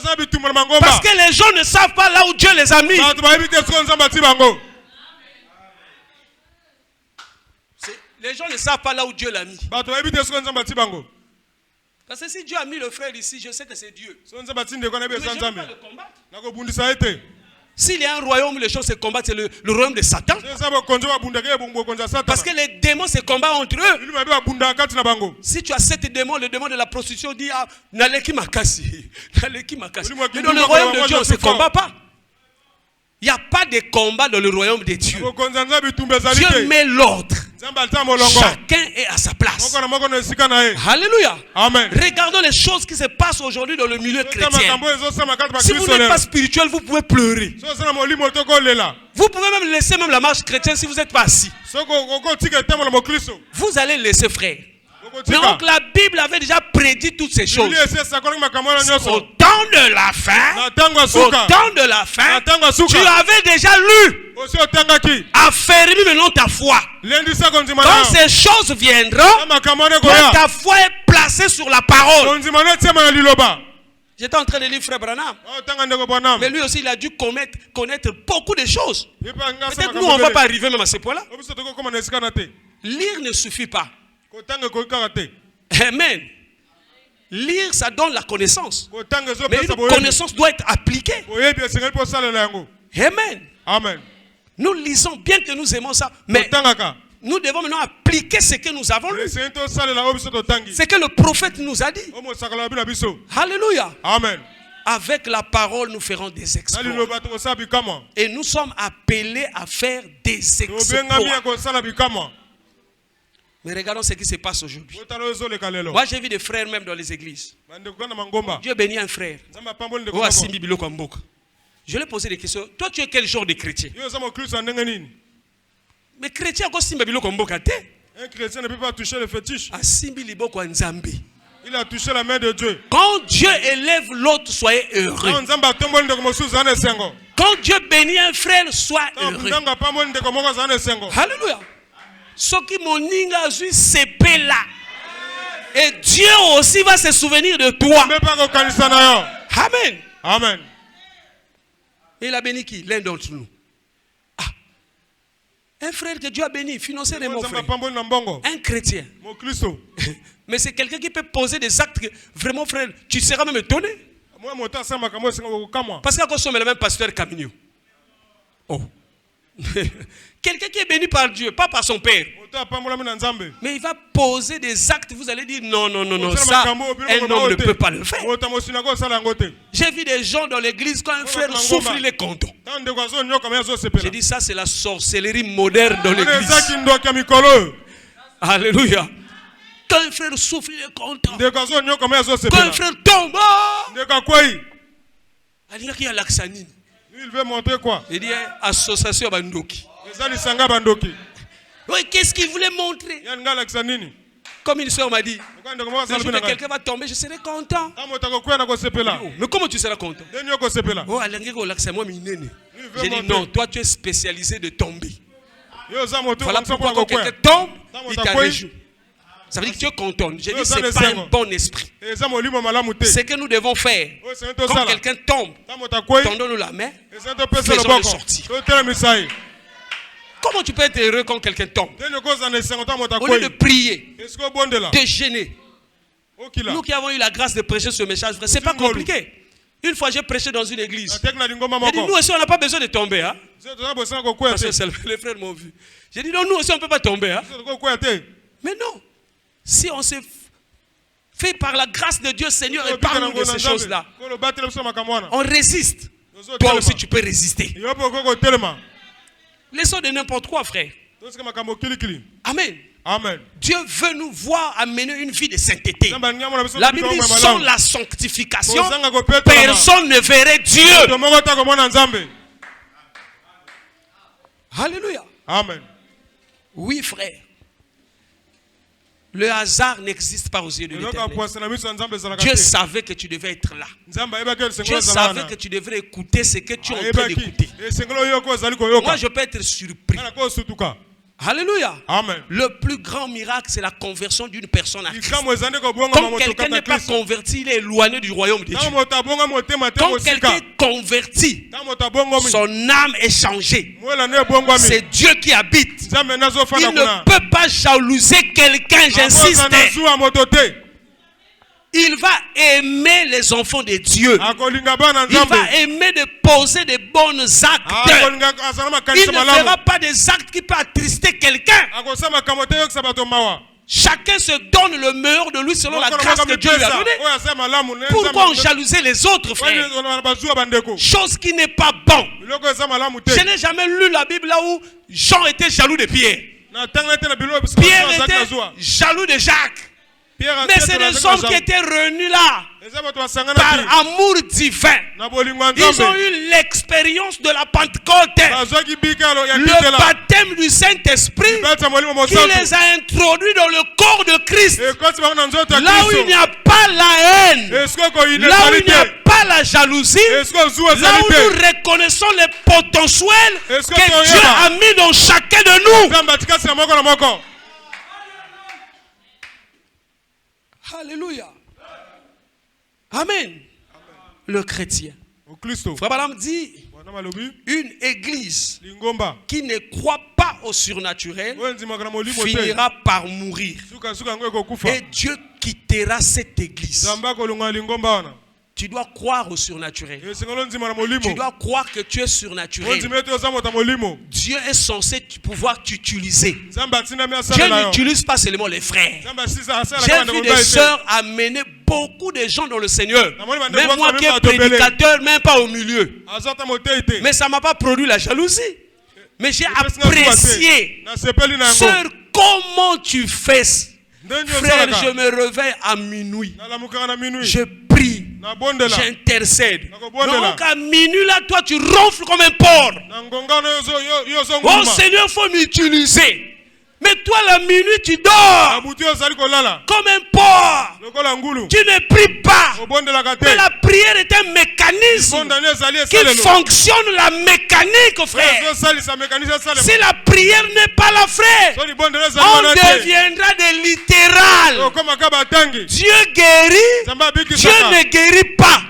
parce que les gens ne savent pas là où Dieu les a mis. Les gens ne savent pas là où Dieu l'a mis. Parce que si Dieu a mis le frère ici, je sais que c'est Dieu. Mais je ne peux pas le combattre. S'il y a un royaume où les choses se combattent, c'est le royaume de Satan. Parce que les démons se combattent entre eux. Si tu as 7 démons, le démon de la prostitution dit Naleki Makasi. Mais dans le royaume de Dieu, on ne se combat pas. Il n'y a pas de combat dans le royaume de Dieu. Dieu met l'ordre. Chacun est à sa place. Alléluia.
Amen.
Regardons les choses qui se passent aujourd'hui dans le milieu chrétien. Si vous n'êtes pas spirituel, vous pouvez pleurer. Vous pouvez même laisser même la marche chrétienne si vous n'êtes pas assis. Vous allez laisser, frère. Mais donc la Bible avait déjà prédit toutes ces choses. Au temps de la fin, tu avais déjà lu. Affermis maintenant ta foi. Quand ces choses viendront, ta foi est placée sur la parole. J'étais en train de lire Frère Branham. Mais lui aussi, il a dû connaître beaucoup de choses. Peut-être nous, on ne va pas arriver même à ce point-là. Lire ne suffit pas. Amen. Lire, ça donne la connaissance. Mais une connaissance doit être appliquée. Amen.
Amen.
Nous lisons, bien que nous aimons ça, mais nous devons maintenant appliquer ce que nous avons lu. Ce que le prophète nous a dit. Alléluia.
Amen.
Avec la parole, nous ferons des exploits. Et nous sommes appelés à faire des exploits. Mais regardons ce qui se passe aujourd'hui. Moi, j'ai vu des frères même dans les églises. Dieu bénit un frère. Je lui ai posé des questions. Toi, tu es quel genre de chrétien? Mais chrétien, un chrétien
ne peut pas toucher le fétiche. Il a touché la main de Dieu.
Quand Dieu élève l'autre, soyez heureux. Quand Dieu bénit un frère, sois heureux. Alléluia. Ce qui moninga zui sepe là. Et Dieu aussi va se souvenir de toi. Amen.
Amen.
Et il a béni qui? L'un d'entre nous. Ah. Un frère que Dieu a béni financièrement, frère. Un chrétien. Mais c'est quelqu'un qui peut poser des actes que, vraiment, frère, tu seras même étonné. Parce qu'à cause de le même pasteur Camino. Oh. Quelqu'un qui est béni par Dieu, pas par son père. Mais il va poser des actes, vous allez dire non, ça, un homme ne peut pas le faire. J'ai vu des gens dans l'église, quand un frère souffre, il est content. J'ai dit ça, c'est la sorcellerie moderne dans l'église. Alléluia. Quand un frère souffre, il est content. Quand un frère tombe,
il veut montrer quoi?
Il dit association Bandoki. Oui, qu'est-ce qu'il voulait montrer? Comme une soeur m'a dit, le jour que quelqu'un va tomber, je serai content. Mais comment tu seras content? Oh, j'ai dit non, toi tu es spécialisé de tomber. Voilà pourquoi quand quelqu'un tombe, il t'a réjoui. Ça veut dire que tu es content. J'ai dit ce n'est pas un bon esprit. Ce que nous devons faire, quand quelqu'un tombe, tendons-nous la main, faisons-le sortir. Comment tu peux être heureux quand quelqu'un tombe? Au lieu de prier, de gêner. Nous qui avons eu la grâce de prêcher ce message, ce n'est pas compliqué. Une fois j'ai prêché dans une église. J'ai dit nous aussi on n'a pas besoin de tomber. Hein? Parce que les frères m'ont vu. J'ai dit non, nous aussi on ne peut pas tomber. Hein? Mais non. Si on se fait par la grâce de Dieu, Seigneur, et par nous de ces choses-là, on résiste. Toi aussi tu peux résister. Laissons de n'importe quoi, frère. Amen.
Amen.
Dieu veut nous voir amener une vie de sainteté. La Bible dit sans la sanctification, personne ne verrait Dieu. Alléluia.
Amen.
Oui, frère. Le hasard n'existe pas aux yeux de l'Éternel. Dieu savait que tu devais être là. Dieu savait que tu devrais écouter ce que tu es en train d'écouter. Moi, je peux être surpris. Alléluia.
Amen.
Le plus grand miracle, c'est la conversion d'une personne à Christ. Quand quelqu'un n'est pas converti, il est éloigné du royaume de Dieu. Quand quelqu'un est converti, son âme est changée. C'est Dieu qui habite. Il ne peut pas jalouser quelqu'un, j'insiste. Il va aimer les enfants de Dieu. Il va aimer de poser des bons actes. Il ne fera pas des actes qui peuvent attrister quelqu'un. Chacun se donne le meilleur de lui selon la grâce que Dieu lui a donnée. Pourquoi on jalouser les autres, frères? Chose qui n'est pas bon. Je n'ai jamais lu la Bible là où Jean était jaloux de Pierre. Pierre était jaloux de Jacques. Mais c'est des hommes qui étaient réunis là par amour divin. Ils ont eu l'expérience de la Pentecôte, le baptême du Saint-Esprit qui les a introduits dans le corps de Christ. Là où il n'y a pas la haine, là où il n'y a pas la jalousie, là où nous reconnaissons les potentiels que Dieu a mis dans chacun de nous. Alléluia. Amen. Le chrétien. Frère Branham dit, une église qui ne croit pas au surnaturel finira par mourir. Et Dieu quittera cette église. Tu dois croire au surnaturel. Tu dois croire que tu es surnaturel. Dieu est censé pouvoir t'utiliser. Dieu n'utilise pas seulement les frères. J'ai vu des sœurs amener beaucoup de gens dans le Seigneur. Même moi qui est prédicateur, même pas au milieu. Mais ça ne m'a pas produit la jalousie. Mais j'ai apprécié. Sœur, comment tu fais? Frère, je me réveille à minuit. Je prie. J'intercède. Donc à minuit là, toi tu ronfles comme un porc. Oh Seigneur, il faut m'utiliser. Mais toi la minuit tu dors comme un porc. Tu ne pries pas. Mais la prière est un mécanisme qui fonctionne la mécanique, frère. Si la prière n'est pas la, frère, on deviendra des littéral. Dieu guérit, Dieu ne guérit pas.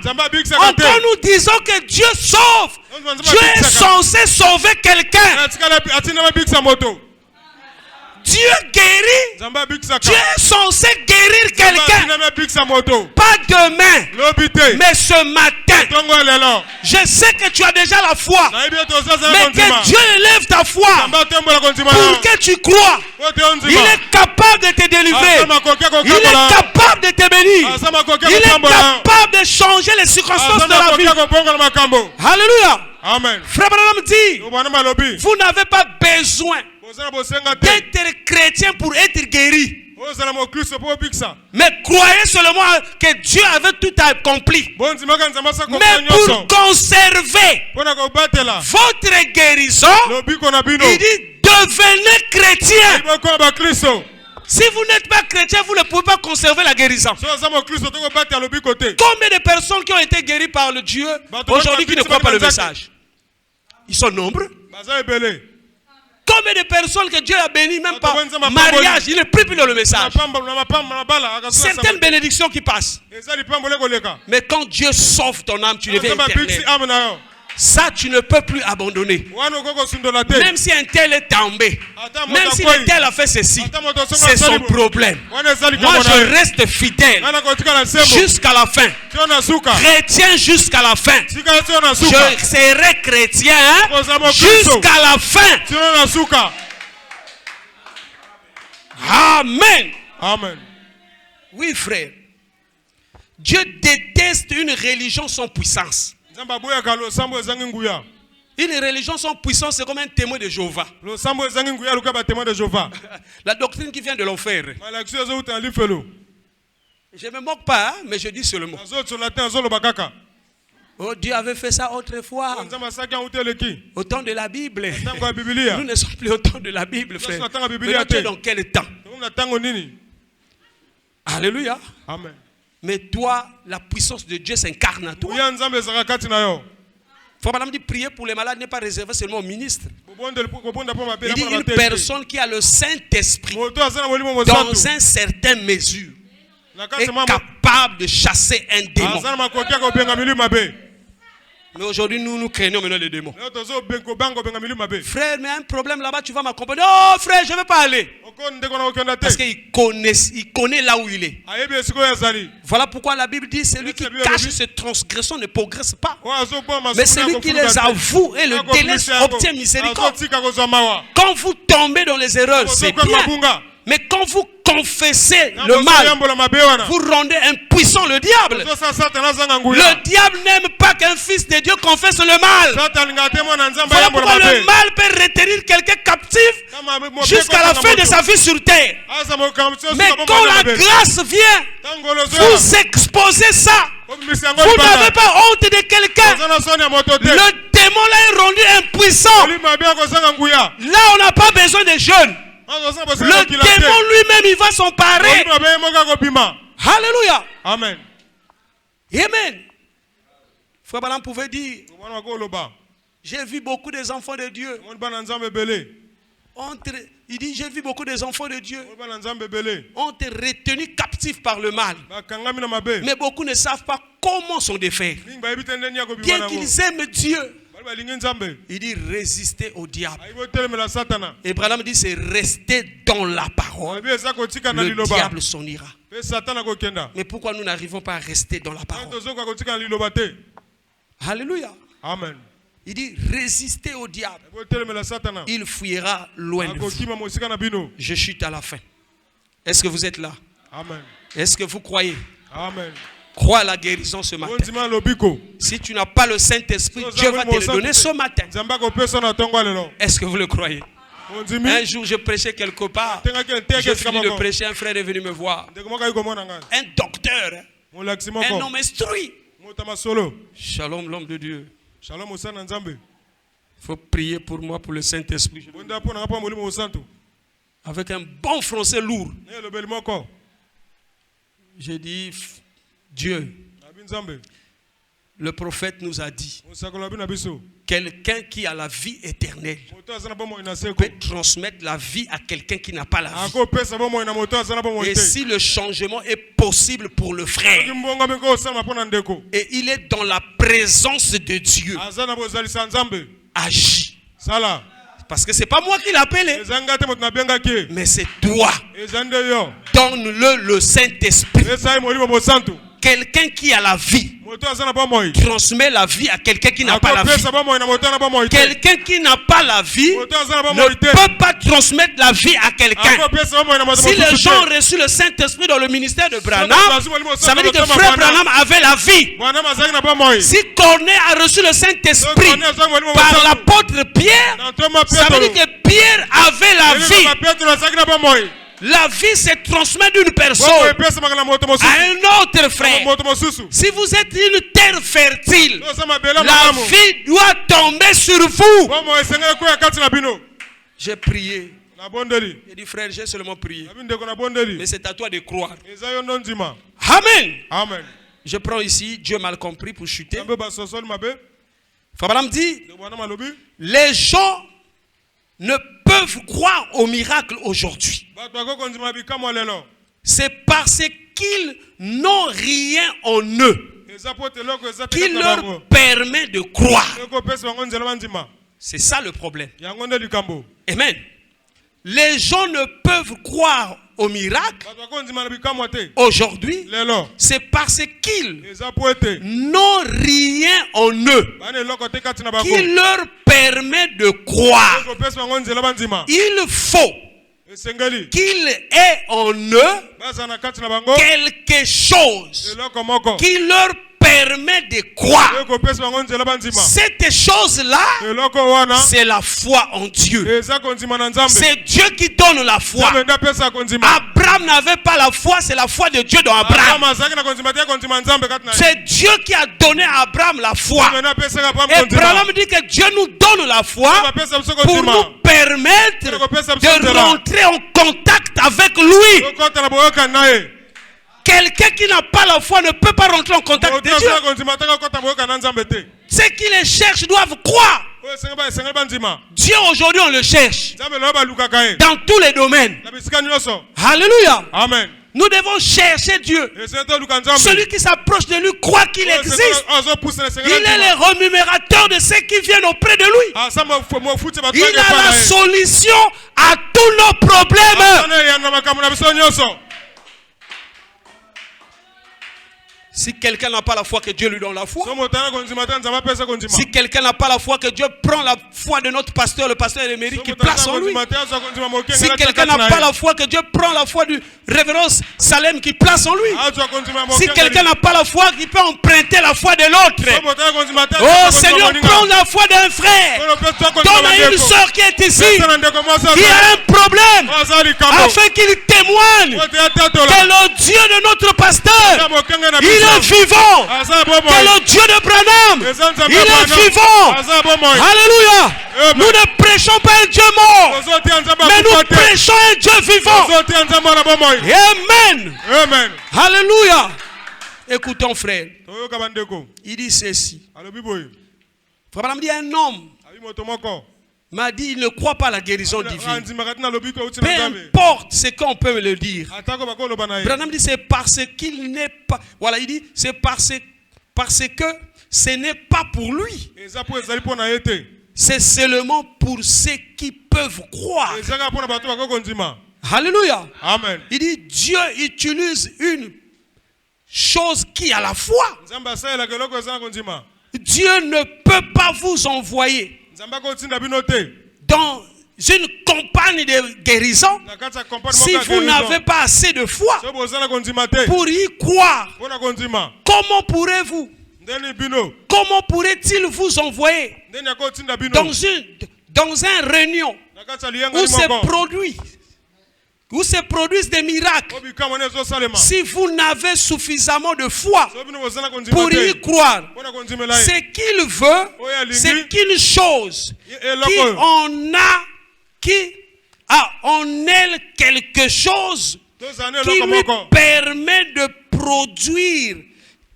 Encore nous disons que Dieu sauve. Dieu est censé sauver quelqu'un. Dieu guérit. Dieu est censé guérir quelqu'un. Pas demain, mais ce matin. Je sais que tu as déjà la foi. Mais que Dieu élève ta foi pour que tu crois. Il est capable de te délivrer. Il est capable de te bénir. Il est capable de changer les circonstances de la vie. Alléluia.
Amen.
Frère Branham dit, vous n'avez pas besoin d'être chrétien pour être guéri. Mais croyez seulement que Dieu avait tout accompli. Mais pour conserver votre guérison, il dit devenez chrétien. Si vous n'êtes pas chrétien, vous ne pouvez pas conserver la guérison. Combien de personnes qui ont été guéries par le Dieu aujourd'hui qui ne croient pas le message? Ils sont nombreux. Combien de personnes que Dieu a bénies, même par mariage, il ne prie plus dans le message. Certaines bénédictions qui passent. Mais quand Dieu sauve ton âme, tu deviens éternel. Ça, tu ne peux plus abandonner. Même si un tel est tombé, même si un tel a fait ceci, c'est son problème. Moi, je reste fidèle jusqu'à la fin. Chrétien jusqu'à la fin. Je serai chrétien jusqu'à la fin. Amen.
Amen.
Oui, frère. Dieu déteste une religion sans puissance. Une religion sans puissance, c'est comme un témoin de Jéhovah. La doctrine qui vient de l'enfer. Je ne me moque pas, hein, mais je dis seulement. Oh, Dieu avait fait ça autrefois. Au temps de la Bible. Nous ne sommes plus au temps de la Bible, frère. Nous sommes dans quel temps? Alléluia.
Amen.
Mais toi, la puissance de Dieu s'incarne à toi. Frère Branham dit prier pour les malades n'est pas réservé seulement aux ministres. Il dit une personne qui a le Saint-Esprit dans une certaine mesure est capable de chasser un démon. Mais aujourd'hui, nous craignons maintenant les démons. Frère, mais un problème là-bas, tu vas m'accompagner. Oh frère, je ne vais pas aller. Parce qu'il connaît là où il est. Voilà pourquoi la Bible dit celui qui cache ses transgressions ne progresse pas. Mais celui qui les avoue et le délaisse obtient miséricorde. Quand vous tombez dans les erreurs, c'est bien. Mais quand vous confessez le mal, vous rendez impuissant le diable. Le diable n'aime pas qu'un fils de Dieu confesse le mal. Voilà pourquoi le mal peut retenir quelqu'un captif jusqu'à la fin de sa vie sur terre. Mais quand la grâce vient, vous exposez ça. Vous n'avez pas honte de quelqu'un. Le démon là est rendu impuissant. Là, on n'a pas besoin de jeunes. Le démon lui-même, il va s'emparer. Alléluia.
Amen.
Amen. Frère Branham pouvait dire, j'ai vu beaucoup des enfants de Dieu. Il dit, j'ai vu beaucoup des enfants de Dieu ont été retenus captifs par le mal. Mais beaucoup ne savent pas comment s'en défaire. Bien qu'ils aiment Dieu. Il dit résister au diable. Et Branham dit c'est rester dans la parole. Le diable s'en ira. Mais pourquoi nous n'arrivons pas à rester dans la parole? Alléluia.
Amen.
Il dit résister au diable. Il fuira loin de vous. Je chute à la fin. Est-ce que vous êtes là?
Amen.
Est-ce que vous croyez?
Amen.
Crois à la guérison ce matin. Si tu n'as pas le Saint-Esprit, Dieu va te le donner ce matin. Est-ce que vous le croyez? Un jour, je prêchais quelque part. Je finis de prêcher, un frère est venu me voir. Un docteur. Un homme instruit. Shalom, l'homme de Dieu. Il faut prier pour moi, pour le Saint-Esprit. Avec un bon français lourd. J'ai dit... Dieu, le prophète nous a dit, quelqu'un qui a la vie éternelle peut transmettre la vie à quelqu'un qui n'a pas la vie. Et si le changement est possible pour le frère, et il est dans la présence de Dieu, agis. Parce que ce n'est pas moi qui l'ai appelé, mais c'est toi. Donne-le le Saint-Esprit. Quelqu'un qui a la vie transmet la vie à quelqu'un qui n'a pas la vie. Quelqu'un qui n'a pas la vie ne peut pas transmettre la vie à quelqu'un. Si les gens ont reçu le Saint-Esprit dans le ministère de Branham, ça veut dire que frère Branham avait la vie. Si Corneille a reçu le Saint-Esprit par l'apôtre Pierre, ça veut dire que Pierre avait la vie. La vie se transmet d'une personne à un autre frère. Si vous êtes une terre fertile, la vie doit tomber sur vous. J'ai prié. J'ai dit frère, j'ai seulement prié. Mais c'est à toi de croire. Amen.
Amen.
Je prends ici Dieu mal compris pour chuter. Fabalam dit, les gens ne peuvent croire au miracle aujourd'hui. C'est parce qu'ils n'ont rien en eux qui leur permet de croire. C'est ça le problème. Amen. Les gens ne peuvent croire au miracle aujourd'hui, c'est parce qu'ils n'ont rien en eux qui leur permet de croire. Il faut qu'il ait en eux quelque chose qui leur permet de croire. Cette chose-là, c'est la foi en Dieu. C'est Dieu qui donne la foi. Abraham n'avait pas la foi, c'est la foi de Dieu dans Abraham. C'est Dieu qui a donné à Abraham la foi. Et Abraham dit que Dieu nous donne la foi pour nous permettre de rentrer en contact avec lui. Quelqu'un qui n'a pas la foi ne peut pas rentrer en contact avec Dieu. Ceux qui les cherchent doivent croire. Dieu aujourd'hui on le cherche. Dans tous les domaines. Alléluia.
Amen.
Nous devons chercher Dieu. Celui qui s'approche de lui croit qu'il existe. Il est le remunérateur de ceux qui viennent auprès de lui. Il a la solution à tous nos problèmes. Si quelqu'un n'a pas la foi, que Dieu lui donne la foi. Si quelqu'un n'a pas la foi, que Dieu prend la foi de notre pasteur, le pasteur Emery, qui place en lui. Si quelqu'un n'a pas la foi, que Dieu prend la foi du révérend Salem qui place en lui. Si quelqu'un n'a pas la foi, il peut emprunter la foi de l'autre. Oh Seigneur, prends la foi d'un frère. Donne à une soeur qui est ici, qui a un problème, afin qu'il témoigne que le Dieu de notre pasteur, il est vivant. Que le Dieu de Branham, il est vivant. Alléluia. Nous ne prêchons pas un Dieu mort, mais nous prêchons un Dieu vivant. Amen.
Amen.
Alléluia. Écoutons frère. Il dit ceci. Frère Branham dit un homme m'a dit il ne croit pas à la guérison divine. Peu importe ce qu'on peut le dire. Branham dit c'est parce qu'il n'est pas. Voilà, il dit c'est parce que ce n'est pas pour lui. C'est seulement pour ceux qui peuvent croire. Alléluia.
Amen.
Il dit Dieu utilise une chose qui a la foi. Dieu ne peut pas vous envoyer dans une campagne de guérison si vous n'avez pas assez de foi pour y croire. Comment pourrez-vous? Comment pourrait-il vous envoyer dans un réunion où se produisent des miracles si vous n'avez suffisamment de foi pour y croire? Ce qu'il veut, c'est qu'une chose qui a en elle quelque chose qui lui permet de produire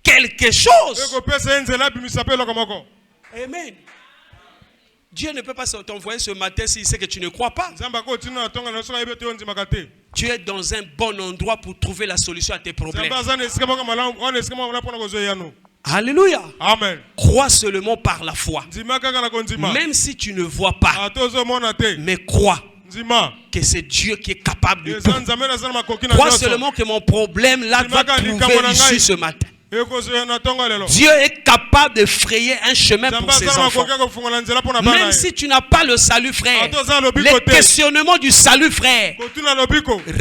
quelque chose. Amen. Dieu ne peut pas t'envoyer ce matin s'il sait que tu ne crois pas. Tu es dans un bon endroit pour trouver la solution à tes problèmes. Alléluia.
Amen.
Crois seulement par la foi. Même si tu ne vois pas, mais crois que c'est Dieu qui est capable de tout. Crois seulement que mon problème là va trouver l'issue ce matin. Dieu est capable de frayer un chemin pour ses enfants. Même si tu n'as pas le salut, frère, les questionnements du salut, frère,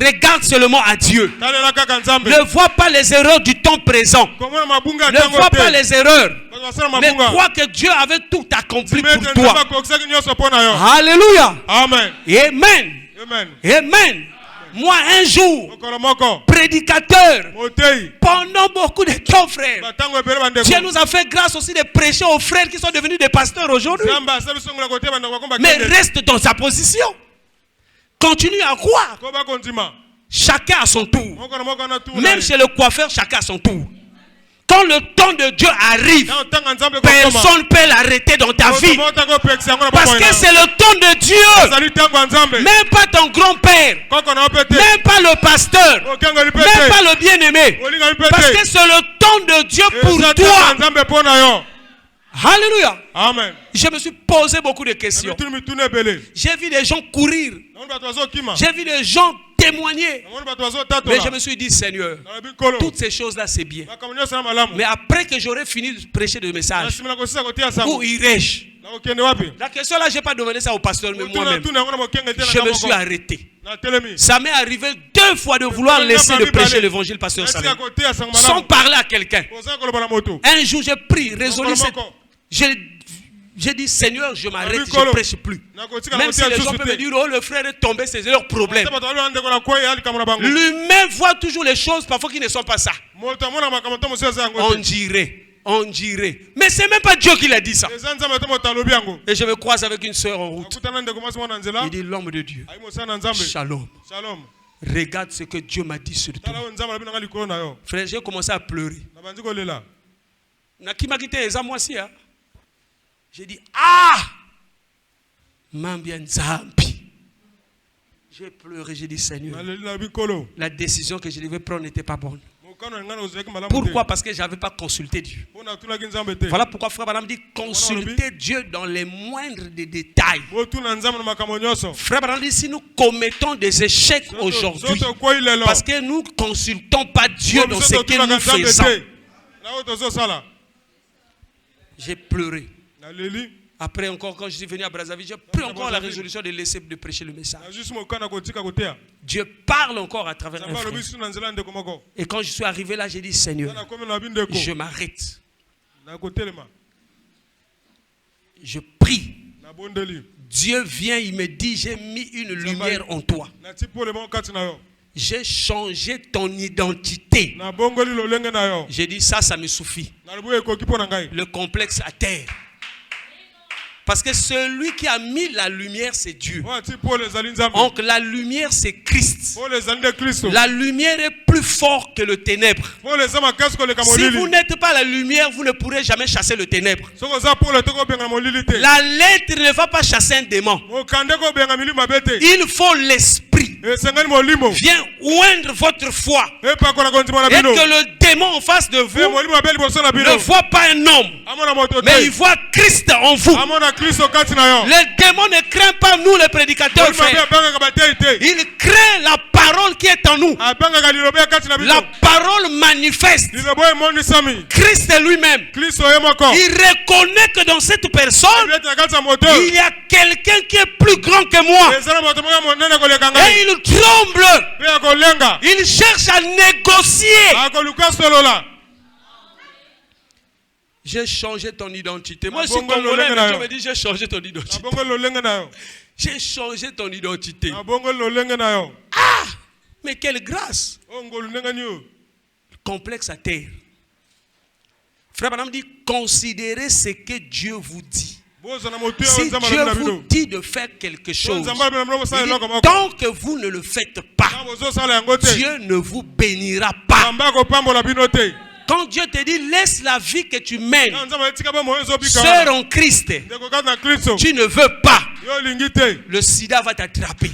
regarde seulement à Dieu. Ne vois pas les erreurs du temps présent. Ne vois pas les erreurs. Mais crois que Dieu avait tout accompli pour toi. Alléluia.
Amen.
Amen.
Amen.
Amen. Moi, un jour, prédicateur, pendant beaucoup de temps, frère, Dieu nous a fait grâce aussi de prêcher aux frères qui sont devenus des pasteurs aujourd'hui. Mais reste dans sa position. Continue à croire. Chacun à son tour. Même chez le coiffeur, chacun à son tour. Quand le temps de Dieu arrive, personne ne peut l'arrêter dans ta vie. Parce que c'est le temps de Dieu. Même pas ton grand-père. Même pas le pasteur. Même pas le bien-aimé. Parce que c'est le temps de Dieu pour toi. Alléluia.
Amen.
Je me suis posé beaucoup de questions. J'ai vu des gens courir. J'ai vu des gens témoigner. Mais je me suis dit, Seigneur, toutes ces choses-là, c'est bien. Mais après que j'aurai fini de prêcher le message, où irai-je? La question là, je n'ai pas demandé ça au pasteur, mais moi-même. Je me suis arrêté. Ça m'est arrivé 2 fois de vouloir laisser de prêcher l'évangile, pasteur Salem, sans parler à quelqu'un. Un jour, j'ai pris, résolu cette... J'ai dit, Seigneur, je m'arrête, je ne prêche plus. Même si les gens peuvent me dire, oh, le frère est tombé, c'est leur problème. Lui-même voit toujours les choses, parfois qui ne sont pas ça. On dirait. Mais c'est même pas Dieu qui l'a dit ça. Et je me croise avec une soeur en route. Il dit, l'homme de Dieu. Shalom. Regarde ce que Dieu m'a dit sur toi. Frère, j'ai commencé à pleurer. J'ai dit, ah! J'ai pleuré, j'ai dit, Seigneur, la décision que je devais prendre n'était pas bonne. Pourquoi? Parce que je n'avais pas consulté Dieu. Voilà pourquoi Frère Branham dit consulter Dieu dans les moindres des détails. Frère Branham dit si nous commettons des échecs aujourd'hui, parce que nous ne consultons pas Dieu dans ce que nous faisons. J'ai pleuré. Après encore, quand je suis venu à Brazzaville, j'ai pris encore la résolution de laisser de prêcher le message. Dieu parle encore à travers un frère. Et quand je suis arrivé là, j'ai dit, Seigneur, je m'arrête. Je prie. Dieu vient, il me dit, j'ai mis une lumière en toi. J'ai changé ton identité. J'ai dit, ça me suffit. Le complexe à terre. Parce que celui qui a mis la lumière, c'est Dieu. Donc la lumière, c'est Christ. La lumière est plus forte que le ténèbre. Si vous n'êtes pas la lumière, vous ne pourrez jamais chasser le ténèbre. La lettre ne va pas chasser un démon. Il faut l'esprit. Viens oindre votre foi. Et que le démon en face de vous ne voit pas un homme, mais il voit Christ en vous. Le démon ne craint pas nous les prédicateurs, frère. Il craint la parole qui est en nous. La parole manifeste Christ lui-même. Il reconnaît que dans cette personne il y a quelqu'un qui est plus grand que moi. Et il tremble. Il cherche à négocier. J'ai changé ton identité. Moi, je suis congolais, mais Dieu me dit, j'ai changé ton identité. J'ai changé ton identité. Ah! Mais quelle grâce! Complexe à terre. Frère Branham dit, considérez ce que Dieu vous dit. Si Dieu vous dit de faire quelque chose, tant que vous ne le faites pas, Dieu ne vous bénira pas. Quand Dieu te dit, laisse la vie que tu mènes, sœur en Christ, tu ne veux pas, le sida va t'attraper.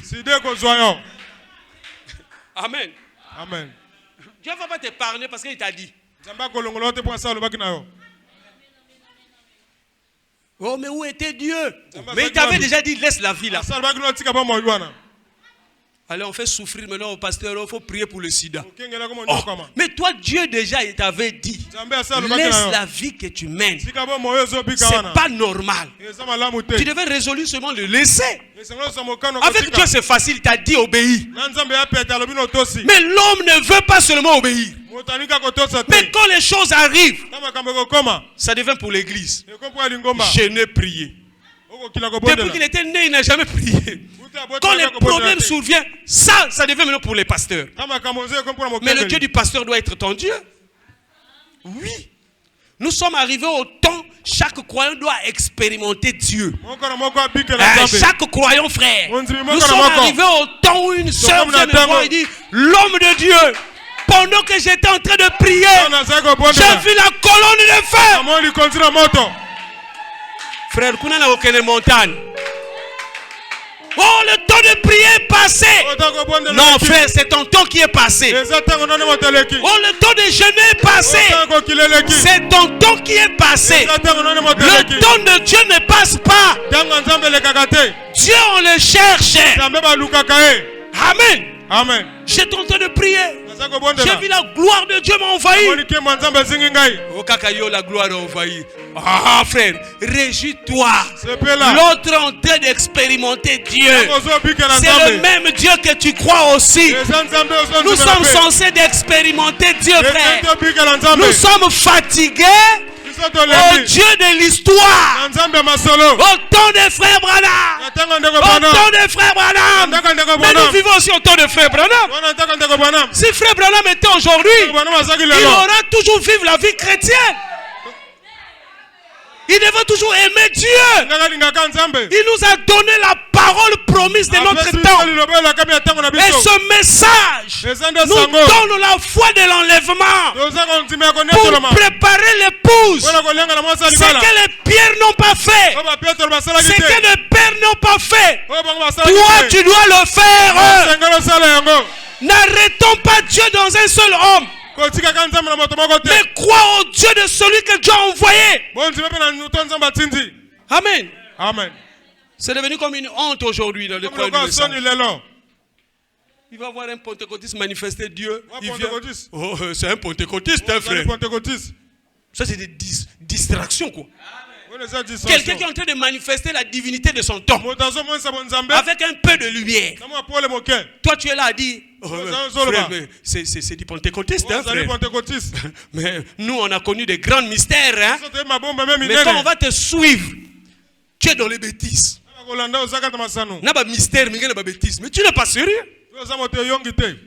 Amen.
Amen.
Dieu ne va pas t'épargner parce qu'il t'a dit. Oh, mais où était Dieu? Mais il t'avait déjà dit, laisse la vie là. Allez, on fait souffrir maintenant au pasteur, il faut prier pour le sida. Oh, mais toi, Dieu déjà, il t'avait dit, laisse la vie que tu mènes. C'est pas normal. Tu devais résolument le laisser. Avec Dieu, c'est facile, il t'a dit obéis. Mais l'homme ne veut pas seulement obéir. Mais quand les choses arrivent, ça devient pour l'église. Je n'ai prié. Depuis qu'il était né, il n'a jamais prié. Quand les problèmes surviennent, ça devient maintenant pour les pasteurs. Mais le Dieu du pasteur doit être ton Dieu. Oui. Nous sommes arrivés au temps, chaque croyant doit expérimenter Dieu. Chaque croyant, frère. Nous sommes arrivés au temps où une sœur vient me voir et dit, l'homme de Dieu, pendant que j'étais en train de prier, j'ai vu la colonne de feu. Frère, kuna na aucune montagne. Oh, le temps de prier est passé. Non, frère, c'est ton temps qui est passé. Oh, le temps de jeûner est passé. C'est ton temps qui est passé. Le temps de Dieu ne passe pas. Dieu, on le cherche. Amen.
Amen.
J'étais en train de prier. J'ai vu la gloire de Dieu m'envahir. Oh, Kakayo, la gloire a envahi. Ah, frère, réjouis-toi. L'autre en train d'expérimenter Dieu. C'est le même Dieu que tu crois aussi. Nous sommes censés d'expérimenter Dieu, frère. Nous sommes fatigués. Au Dieu de l'histoire. Au temps des frères Branham. Au temps des frères Branham. Mais nous vivons aussi au temps des frères Branham. Si frère Branham était aujourd'hui, il aura toujours vécu la vie chrétienne. Il devait toujours aimer Dieu. Il nous a donné la parole promise de notre temps. Et ce message nous donne la foi de l'enlèvement pour préparer l'épouse. Ce que les pierres n'ont pas fait, ce que les pères n'ont pas fait, toi tu dois le faire. N'arrêtons pas Dieu dans un seul homme, mais crois au Dieu de celui que Dieu a envoyé. Amen.
Amen.
C'est devenu comme une honte aujourd'hui dans le coin du message. Il va voir un pentecôtiste manifester Dieu. Oh, c'est un pentecôtiste, hein, frère. Ça, c'est des distractions, quoi. Quelqu'un qui est en train de manifester la divinité de son temps avec un peu de lumière. Toi, tu es là à dire, frère, c'est du pentecôtiste, hein, frère. Mais nous, on a connu des grands mystères. Hein. Mais quand on va te suivre, tu es dans les bêtises. N'a pas mystère, mais bêtises. Mais tu n'es pas sérieux.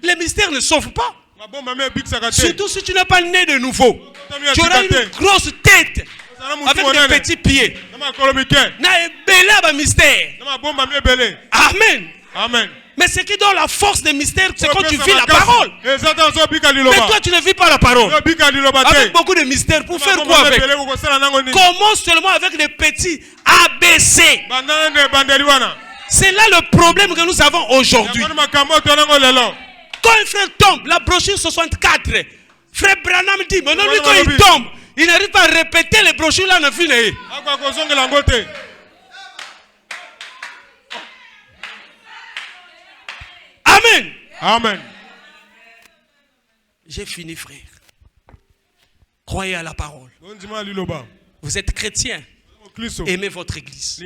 Les mystères ne sauvent pas. Surtout si tu n'es pas né de nouveau. Tu auras une grosse tête avec des petits pieds. Mystère. Amen.
Amen.
Mais ce qui donne la force des mystères, c'est quand tu vis la parole. Mais toi, tu ne vis pas la parole. Avec beaucoup de mystères, pour faire quoi avec? Commence seulement avec des petits ABC. C'est là le problème que nous avons aujourd'hui. Quand un frère tombe, la brochure 64, frère Branham dit, mais non, lui quand il tombe, il n'arrive pas à répéter les brochures là, ne finit. Amen.
Amen.
J'ai fini, frère. Croyez à la parole. Vous êtes chrétien. Aimez votre église.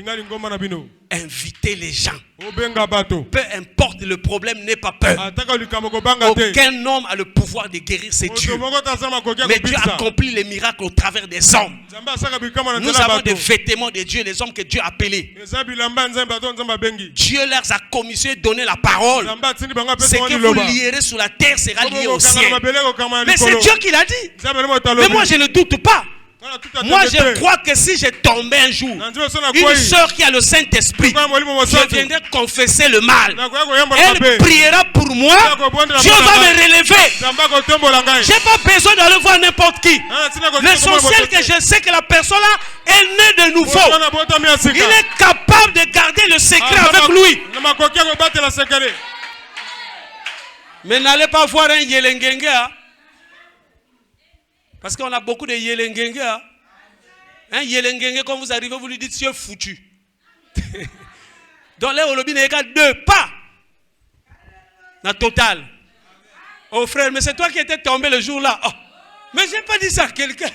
Invitez les gens. Peu importe le problème, n'aie pas peur. Aucun homme a le pouvoir de guérir, c'est Dieu. Mais Dieu accomplit les miracles au travers des hommes. Nous avons des vêtements de Dieu, les hommes que Dieu a appelés. Dieu leur a commissionné de donner la parole. Ce que vous lierez sur la terre sera lié au ciel. Mais c'est Dieu qui l'a dit. Mais moi je ne doute pas. Moi je crois que si je tombais un jour, une sœur qui a le Saint-Esprit, je viendrai confesser le mal. Elle priera pour moi, Dieu va me relever. Je n'ai pas besoin d'aller voir n'importe qui. L'essentiel que je sais que la personne là est née de nouveau. Il est capable de garder le secret avec lui. Mais n'allez pas voir un Yelengenge. Parce qu'on a beaucoup de Yelengenge. Un Yelengenge, quand vous arrivez, vous lui dites, tu es foutu. Dans les Olobi, il y a 2 pas. La totale. Oh frère, mais c'est toi qui étais tombé le jour là. Oh. Mais je n'ai pas dit ça à quelqu'un.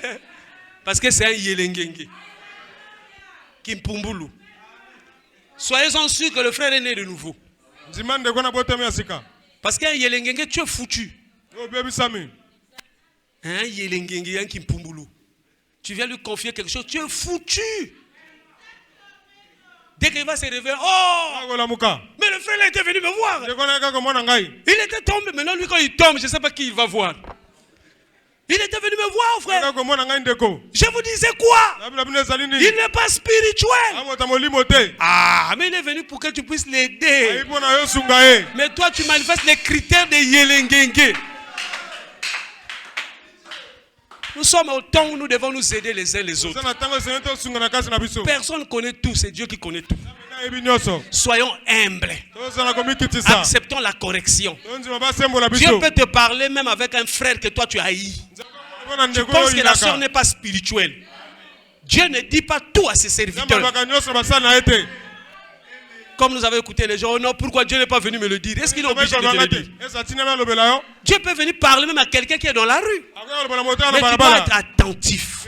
Parce que c'est un Yelengenge. Kimpumbulu. Soyez-en sûrs que le frère est né de nouveau. Parce qu'un Yelengenge, tu es foutu. Un Yelengenge, un Kimpumbulu. Tu viens lui confier quelque chose, tu es foutu. Dès qu'il va se réveiller, oh! Mais le frère là était venu me voir. Il était tombé, maintenant lui quand il tombe, je ne sais pas qui il va voir. Il était venu me voir, frère. Je vous disais quoi? Il n'est pas spirituel. Ah, mais il est venu pour que tu puisses l'aider. Mais toi, tu manifestes les critères de Yelengenge. Nous sommes au temps où nous devons nous aider les uns les autres. Personne ne connaît tout, c'est Dieu qui connaît tout. Soyons humbles. Acceptons la correction. Dieu peut te parler même avec un frère que toi tu haïs. Tu penses que la soeur n'est pas spirituelle. Dieu ne dit pas tout à ses serviteurs. Comme nous avons écouté les gens, oh non, pourquoi Dieu n'est pas venu me le dire? Est-ce qu'il est obligé de te le dire? Dieu peut venir parler même à quelqu'un qui est dans la rue. Mais tu dois être attentif.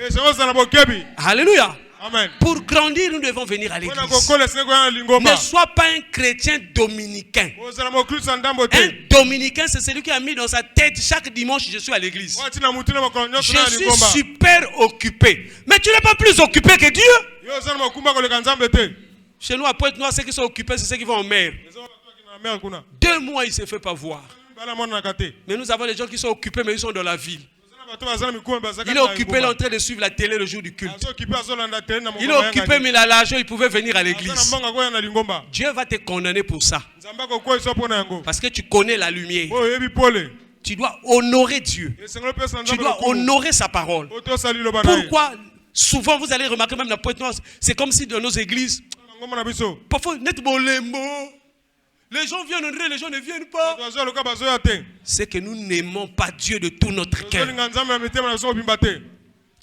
Alléluia.
Amen.
Pour grandir, nous devons venir à l'église. Ne sois pas un chrétien dominicain. Un dominicain, c'est celui qui a mis dans sa tête chaque dimanche, je suis à l'église. Je suis super occupé. Mais tu n'es pas plus occupé que Dieu. Chez nous, à Pointe-Noire, ceux qui sont occupés, c'est ceux qui vont en mer. 2 mois, ils ne se font pas voir. Mais nous avons des gens qui sont occupés, mais ils sont dans la ville. Il est occupé, il est en train de suivre la télé le jour du culte. Il est occupé, mais il a l'argent, il pouvait venir à l'église. Dieu va te condamner pour ça. Parce que tu connais la lumière. Tu dois honorer Dieu. Tu dois honorer sa parole. Pourquoi souvent vous allez remarquer même la pointe noire, c'est comme si dans nos églises, parfois, les gens viennent, les gens ne viennent pas. C'est que nous n'aimons pas Dieu de tout notre cœur.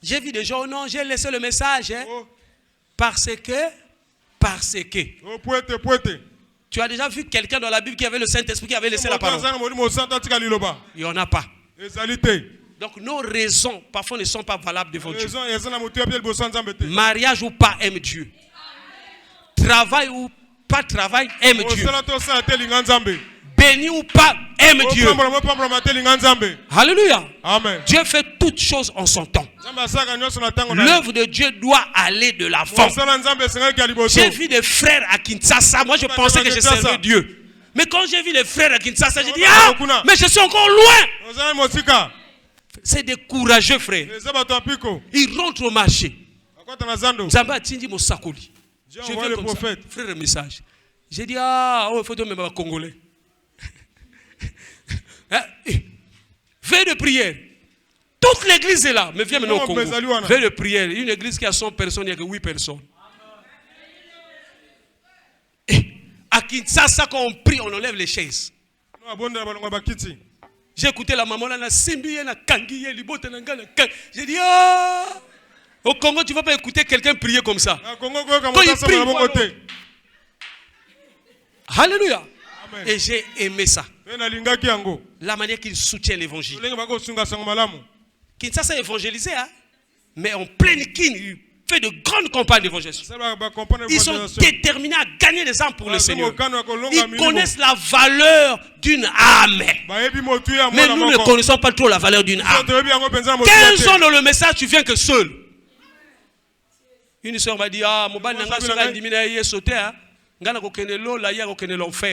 J'ai vu des gens, oh non, j'ai laissé le message. Hein, parce que. Tu as déjà vu quelqu'un dans la Bible qui avait le Saint-Esprit qui avait laissé la parole? Il n'y en a pas. Donc nos raisons parfois ne sont pas valables devant Dieu. Mariage ou pas, aime Dieu. Travail ou pas travail, aime Dieu. Béni ou pas, aime Dieu. Alléluia.
Amen.
Dieu fait toutes choses en son temps. L'œuvre de Dieu doit aller de l'avant. J'ai vu des frères à Kinshasa. Moi, je pensais que je servais Dieu. Mais quand j'ai vu les frères à Kinshasa, j'ai dit, ah, mais je suis encore loin. C'est des courageux frères. Ils rentrent au marché. Zamba Tindi Mosakoli. Je viens comme ça, frère, le message. J'ai dit, ah, il faut même Congolais. Veille de prière. Toute l'église est là. Mais viens maintenant au Congo. Veille de prière. Une église qui a 100 personnes, il n'y a que 8 personnes. À Kinshasa, quand on prie, on enlève les chaises. J'ai écouté la maman là, j'ai dit, ah, au Congo, tu ne vas pas écouter quelqu'un prier comme ça. Quand il prie, alléluia. Amen. Et j'ai aimé ça. La manière qu'il soutient l'évangile. Kinshasa évangélisé, hein? Mais en pleine kin, il fait de grandes campagnes d'évangélisation. Ils sont déterminés à gagner des âmes pour le Seigneur. Ils connaissent la valeur d'une âme. Mais nous ne connaissons pas trop la valeur d'une âme. 15 ans dans le message, tu viens que seul. Une soeur m'a dit, ah, mon ban n'a pas sauté, hein?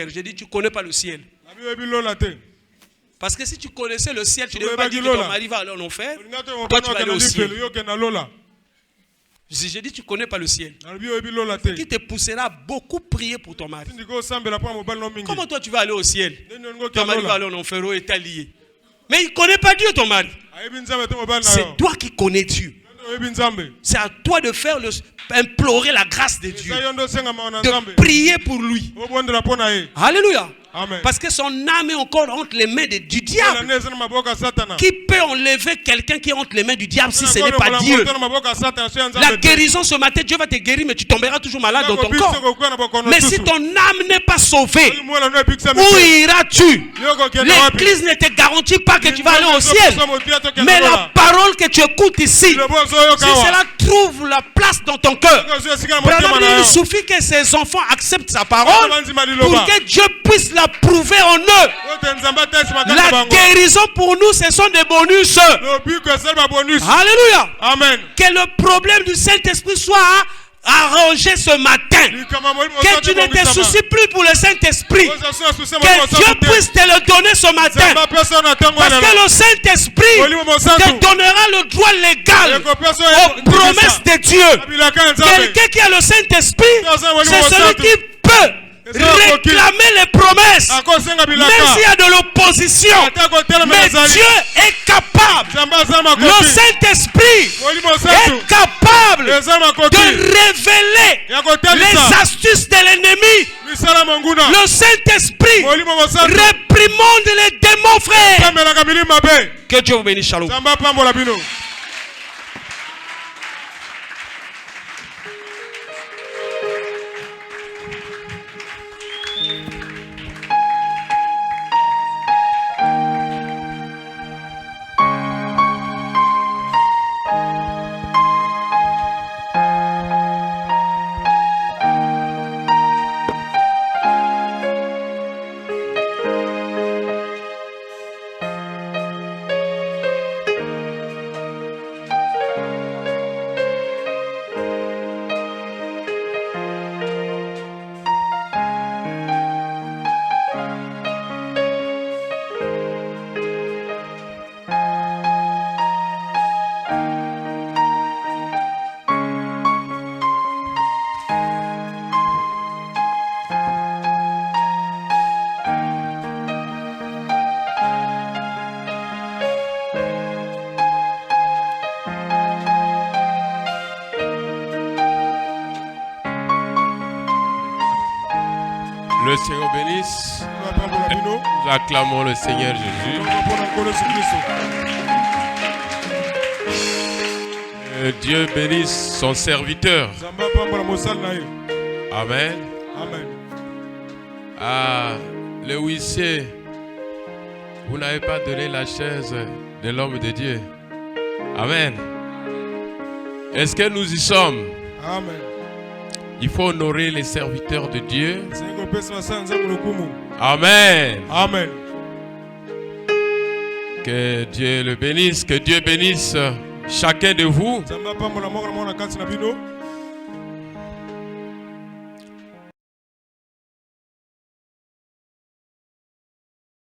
J'ai dit, tu ne connais pas le ciel. Parce que si tu connaissais le ciel, tu ne devais pas dire que ton mari va aller en enfer. Toi, tu vas aller au ciel. J'ai dit, tu ne connais pas le ciel. Qui te poussera à beaucoup prier pour ton mari. Comment toi, tu vas aller au ciel? Ton mari va aller en enfer et t'as lié. Mais il ne connaît pas Dieu, ton mari. C'est toi qui connais Dieu. C'est à toi de faire implorer la grâce de Dieu. De prier pour lui. Alléluia. Amen. Parce que son âme est encore entre les mains du diable. Qui peut enlever quelqu'un qui est entre les mains du diable si ce n'est pas Dieu? La guérison ce matin, Dieu va te guérir, mais tu tomberas toujours malade dans ton corps. Mais si ton âme n'est pas sauvée, où iras-tu? L'église ne te garantit pas que tu vas aller au ciel. Mais la parole que tu écoutes ici, si cela trouve la place dans ton cœur, il suffit que ses enfants acceptent sa parole pour que Dieu puisse la prouver en eux. La guérison pour nous, ce sont des bonus. Alléluia. Amen. Que le problème du Saint-Esprit soit arrangé ce matin. Que tu ne te soucies plus pour le Saint-Esprit. Que Dieu puisse te le donner ce matin. Parce que le Saint-Esprit te donnera le droit légal aux promesses de Dieu. Quelqu'un qui a le Saint-Esprit, c'est celui qui peut réclamer les promesses, même s'il y a de l'opposition. Mais Dieu est capable. Le Saint-Esprit est capable de révéler les astuces de l'ennemi. Le Saint-Esprit réprimande les démons, frère. Que Dieu vous bénisse. Shalom.
le Seigneur bénisse. Nous acclamons le Seigneur Jésus. Que Dieu bénisse son serviteur. Amen.
Amen.
Ah, le huissier, vous n'avez pas donné la chaise de l'homme de Dieu. Amen. Est-ce que nous y sommes?
Amen.
Il faut honorer les serviteurs de Dieu. Amen.
Amen.
Que Dieu le bénisse, que Dieu bénisse chacun de vous.